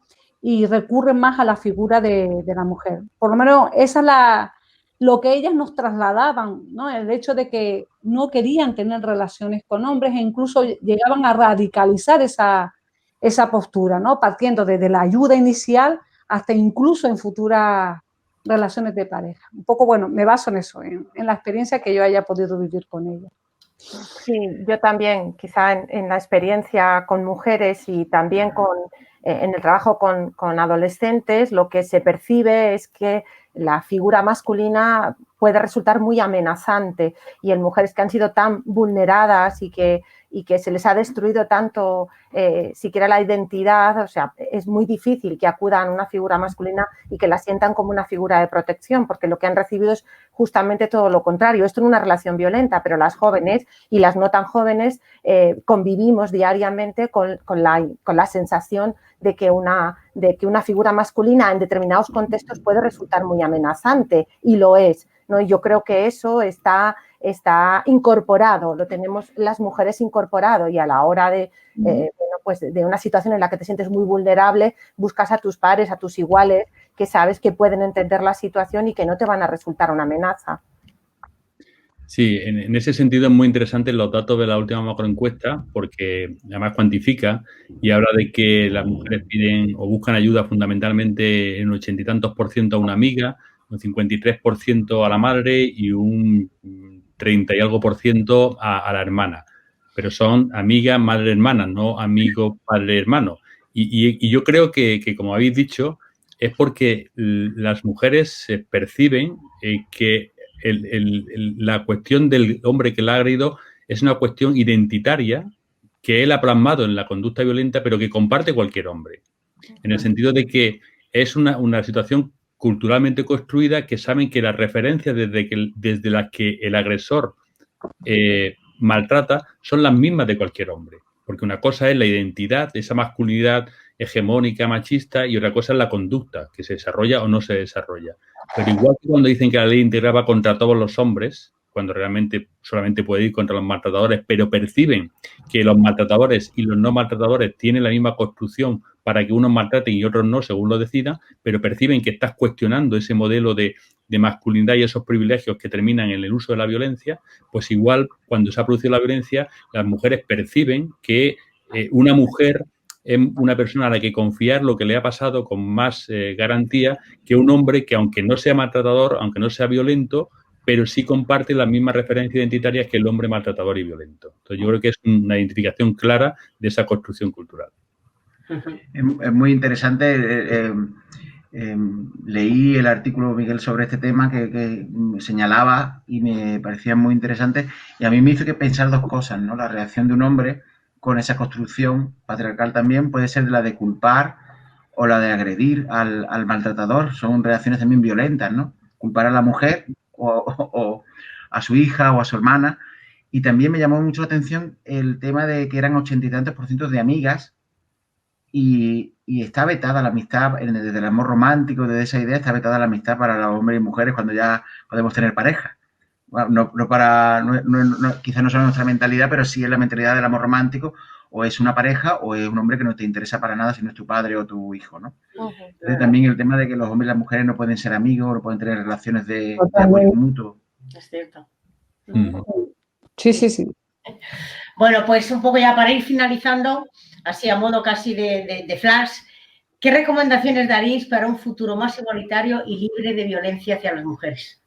y recurren más a la figura de la mujer. Por lo menos esa es lo que ellas nos trasladaban, ¿no?, el hecho de que no querían tener relaciones con hombres e incluso llegaban a radicalizar esa postura, ¿no?, partiendo desde la ayuda inicial hasta incluso en futuras relaciones de pareja. Un poco, bueno, me baso en eso, en la experiencia que yo haya podido vivir con ella. Sí, yo también, quizá en la experiencia con mujeres y también en el trabajo con adolescentes, lo que se percibe es que la figura masculina puede resultar muy amenazante y en mujeres que han sido tan vulneradas y que se les ha destruido tanto siquiera la identidad, o sea, es muy difícil que acudan a una figura masculina y que la sientan como una figura de protección, porque lo que han recibido es justamente todo lo contrario. Esto es una relación violenta, pero las jóvenes y las no tan jóvenes convivimos diariamente con la sensación de que una figura masculina en determinados contextos puede resultar muy amenazante, y lo es, ¿no? Y yo creo que eso está incorporado, lo tenemos las mujeres incorporado, y a la hora de una situación en la que te sientes muy vulnerable, buscas a tus pares, a tus iguales, que sabes que pueden entender la situación y que no te van a resultar una amenaza. Sí, en ese sentido es muy interesante los datos de la última macroencuesta, porque además cuantifica y habla de que las mujeres piden o buscan ayuda fundamentalmente en un 80 y tantos % a una amiga, un 53% a la madre y un 30 y algo % a la hermana. Pero son amigas, madre, hermanas, no amigos, padre, hermano. Y yo creo que, como habéis dicho, es porque las mujeres se perciben que la cuestión del hombre que la ha agredido es una cuestión identitaria que él ha plasmado en la conducta violenta, pero que comparte cualquier hombre. En el sentido de que es una situación culturalmente construida, que saben que las referencias desde las que el agresor maltrata son las mismas de cualquier hombre. Porque una cosa es la identidad, esa masculinidad hegemónica, machista, y otra cosa es la conducta, que se desarrolla o no se desarrolla. Pero igual que cuando dicen que la ley integral va contra todos los hombres, cuando realmente solamente puede ir contra los maltratadores, pero perciben que los maltratadores y los no maltratadores tienen la misma construcción para que unos maltraten y otros no, según lo decidan, pero perciben que estás cuestionando ese modelo de masculinidad y esos privilegios que terminan en el uso de la violencia, pues igual cuando se ha producido la violencia, las mujeres perciben que una mujer es una persona a la que confiar lo que le ha pasado con más garantía que un hombre que, aunque no sea maltratador, aunque no sea violento, pero sí comparte las mismas referencias identitarias que el hombre maltratador y violento. Entonces, yo creo que es una identificación clara de esa construcción cultural. Es muy interesante. Leí el artículo, Miguel, sobre este tema que señalaba y me parecía muy interesante. Y a mí me hizo que pensar dos cosas, ¿no? La reacción de un hombre con esa construcción patriarcal también puede ser la de culpar o la de agredir al maltratador. Son reacciones también violentas, ¿no? Culpar a la mujer o a su hija o a su hermana. Y también me llamó mucho la atención el tema de que eran 80 y tantos % de amigas y está vetada la amistad, desde el amor romántico, desde esa idea, está vetada la amistad para los hombres y mujeres cuando ya podemos tener pareja. Bueno, quizás no sea nuestra mentalidad, pero sí es la mentalidad del amor romántico, o es una pareja o es un hombre que no te interesa para nada si no es tu padre o tu hijo, ¿no? Entonces, también el tema de que los hombres y las mujeres no pueden ser amigos, no pueden tener relaciones de apoyo mutuo. Es cierto. Sí, sí, sí. Bueno, pues un poco ya para ir finalizando, así a modo casi de flash, ¿qué recomendaciones daréis para un futuro más igualitario y libre de violencia hacia las mujeres?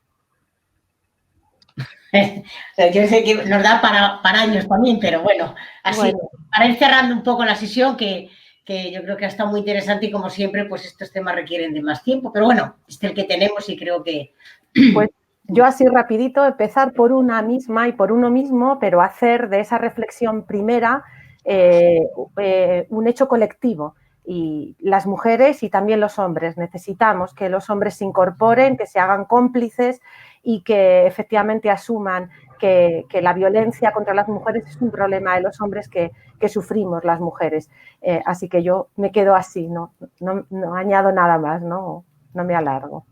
Yo sé que nos da para años también, pero bueno, así, para ir cerrando un poco la sesión, que yo creo que ha estado muy interesante y como siempre, pues estos temas requieren de más tiempo, pero bueno, este es el que tenemos y creo que... Pues yo así rapidito, empezar por una misma y por uno mismo, pero hacer de esa reflexión primera un hecho colectivo. Y las mujeres y también los hombres necesitamos que los hombres se incorporen, que se hagan cómplices y que efectivamente asuman que la violencia contra las mujeres es un problema de los hombres que sufrimos las mujeres. Así que yo me quedo así, no añado nada más, no me alargo.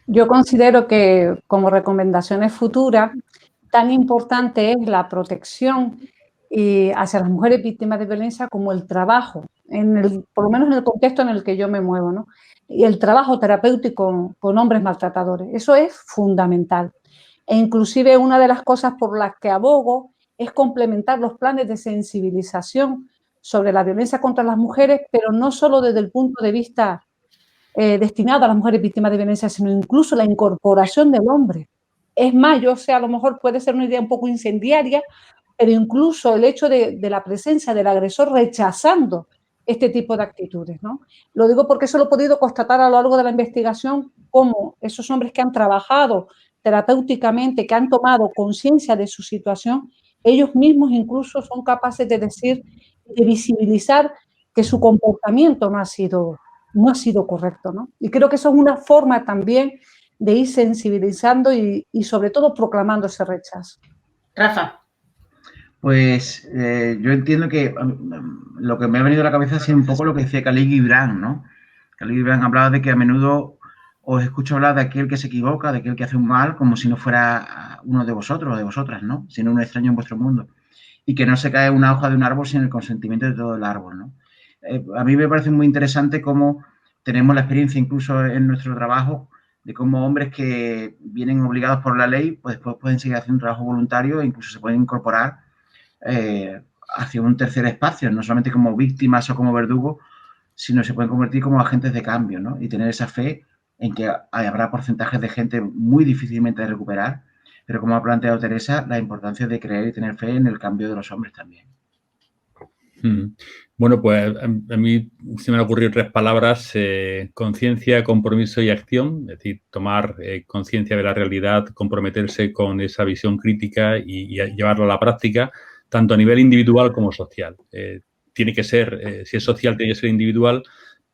Yo considero que como recomendaciones futuras, tan importante es la protección hacia las mujeres víctimas de violencia como el trabajo, por lo menos en el contexto en el que yo me muevo, ¿no? Y el trabajo terapéutico con hombres maltratadores. Eso es fundamental. E inclusive una de las cosas por las que abogo es complementar los planes de sensibilización sobre la violencia contra las mujeres, pero no solo desde el punto de vista destinado a las mujeres víctimas de violencia, sino incluso la incorporación del hombre. Es más, yo sé, a lo mejor puede ser una idea un poco incendiaria, pero incluso el hecho de la presencia del agresor rechazando este tipo de actitudes, ¿no? Lo digo porque eso lo he podido constatar a lo largo de la investigación, cómo esos hombres que han trabajado terapéuticamente, que han tomado conciencia de su situación, ellos mismos incluso son capaces de decir, de visibilizar que su comportamiento no ha sido correcto, ¿no? Y creo que eso es una forma también de ir sensibilizando y sobre todo proclamando ese rechazo. Rafa. Pues yo entiendo que lo que me ha venido a la cabeza es un poco lo que decía Khalil Gibran, ¿no? Khalil Gibran hablaba de que a menudo os escucho hablar de aquel que se equivoca, de aquel que hace un mal, como si no fuera uno de vosotros o de vosotras, ¿no? Sino un extraño en vuestro mundo. Y que no se cae una hoja de un árbol sin el consentimiento de todo el árbol, ¿no? A mí me parece muy interesante cómo tenemos la experiencia incluso en nuestro trabajo de cómo hombres que vienen obligados por la ley, pues después pueden seguir haciendo un trabajo voluntario e incluso se pueden incorporar hacia un tercer espacio, no solamente como víctimas o como verdugos, sino se pueden convertir como agentes de cambio, ¿no? Y tener esa fe en que habrá porcentajes de gente muy difícilmente de recuperar, pero como ha planteado Teresa, la importancia de creer y tener fe en el cambio de los hombres también. Bueno, pues a mí se me han ocurrido 3 palabras: conciencia, compromiso y acción. Es decir, tomar conciencia de la realidad, comprometerse con esa visión crítica y llevarlo a la práctica, tanto a nivel individual como social. Tiene que ser, si es social, tiene que ser individual,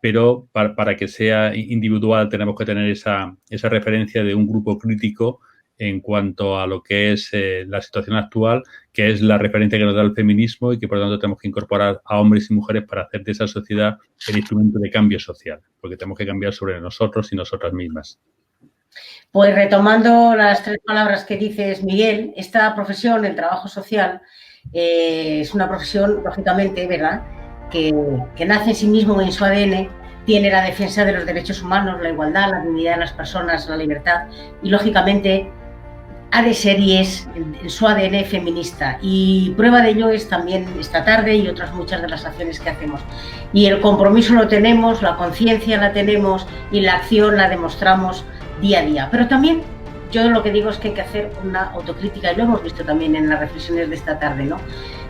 pero para que sea individual tenemos que tener esa referencia de un grupo crítico en cuanto a lo que es la situación actual, que es la referencia que nos da el feminismo y que, por lo tanto, tenemos que incorporar a hombres y mujeres para hacer de esa sociedad el instrumento de cambio social, porque tenemos que cambiar sobre nosotros y nosotras mismas. Pues retomando las 3 palabras que dices, Miguel, esta profesión, el trabajo social, es una profesión, lógicamente, ¿verdad?, que nace en sí mismo en su ADN, tiene la defensa de los derechos humanos, la igualdad, la dignidad de las personas, la libertad y, lógicamente, ha de ser y es en su ADN feminista. Y prueba de ello es también esta tarde y otras muchas de las acciones que hacemos. Y el compromiso lo tenemos, la conciencia la tenemos y la acción la demostramos día a día. Pero también yo lo que digo es que hay que hacer una autocrítica, y lo hemos visto también en las reflexiones de esta tarde, ¿no?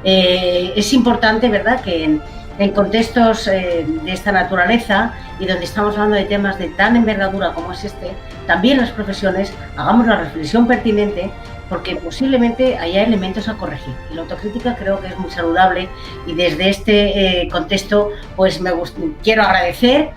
Es importante, ¿verdad?, que en contextos de esta naturaleza y donde estamos hablando de temas de tan envergadura como es este, también las profesiones hagamos la reflexión pertinente, porque posiblemente haya elementos a corregir. Y la autocrítica creo que es muy saludable, y desde este contexto pues quiero agradecer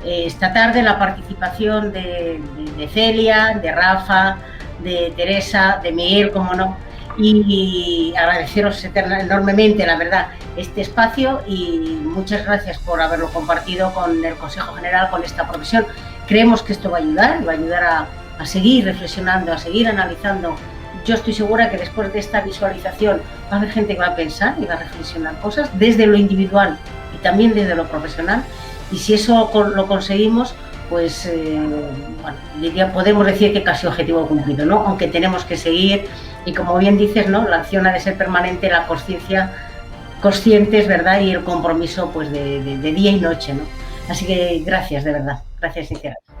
esta tarde la participación de Celia, de Rafa, de Teresa, de Miguel, como no, y agradeceros enormemente, la verdad, este espacio, y muchas gracias por haberlo compartido con el Consejo General, con esta profesión. Creemos que esto va a ayudar a seguir reflexionando, a seguir analizando. Yo estoy segura que después de esta visualización va a haber gente que va a pensar y va a reflexionar cosas desde lo individual y también desde lo profesional, y si eso lo conseguimos, pues bueno, podemos decir que casi objetivo cumplido, ¿no? Aunque tenemos que seguir, y como bien dices, ¿no?, la acción ha de ser permanente, la conscientes, ¿verdad?, y el compromiso pues de día y noche, ¿no? Así que gracias, de verdad, gracias sinceramente.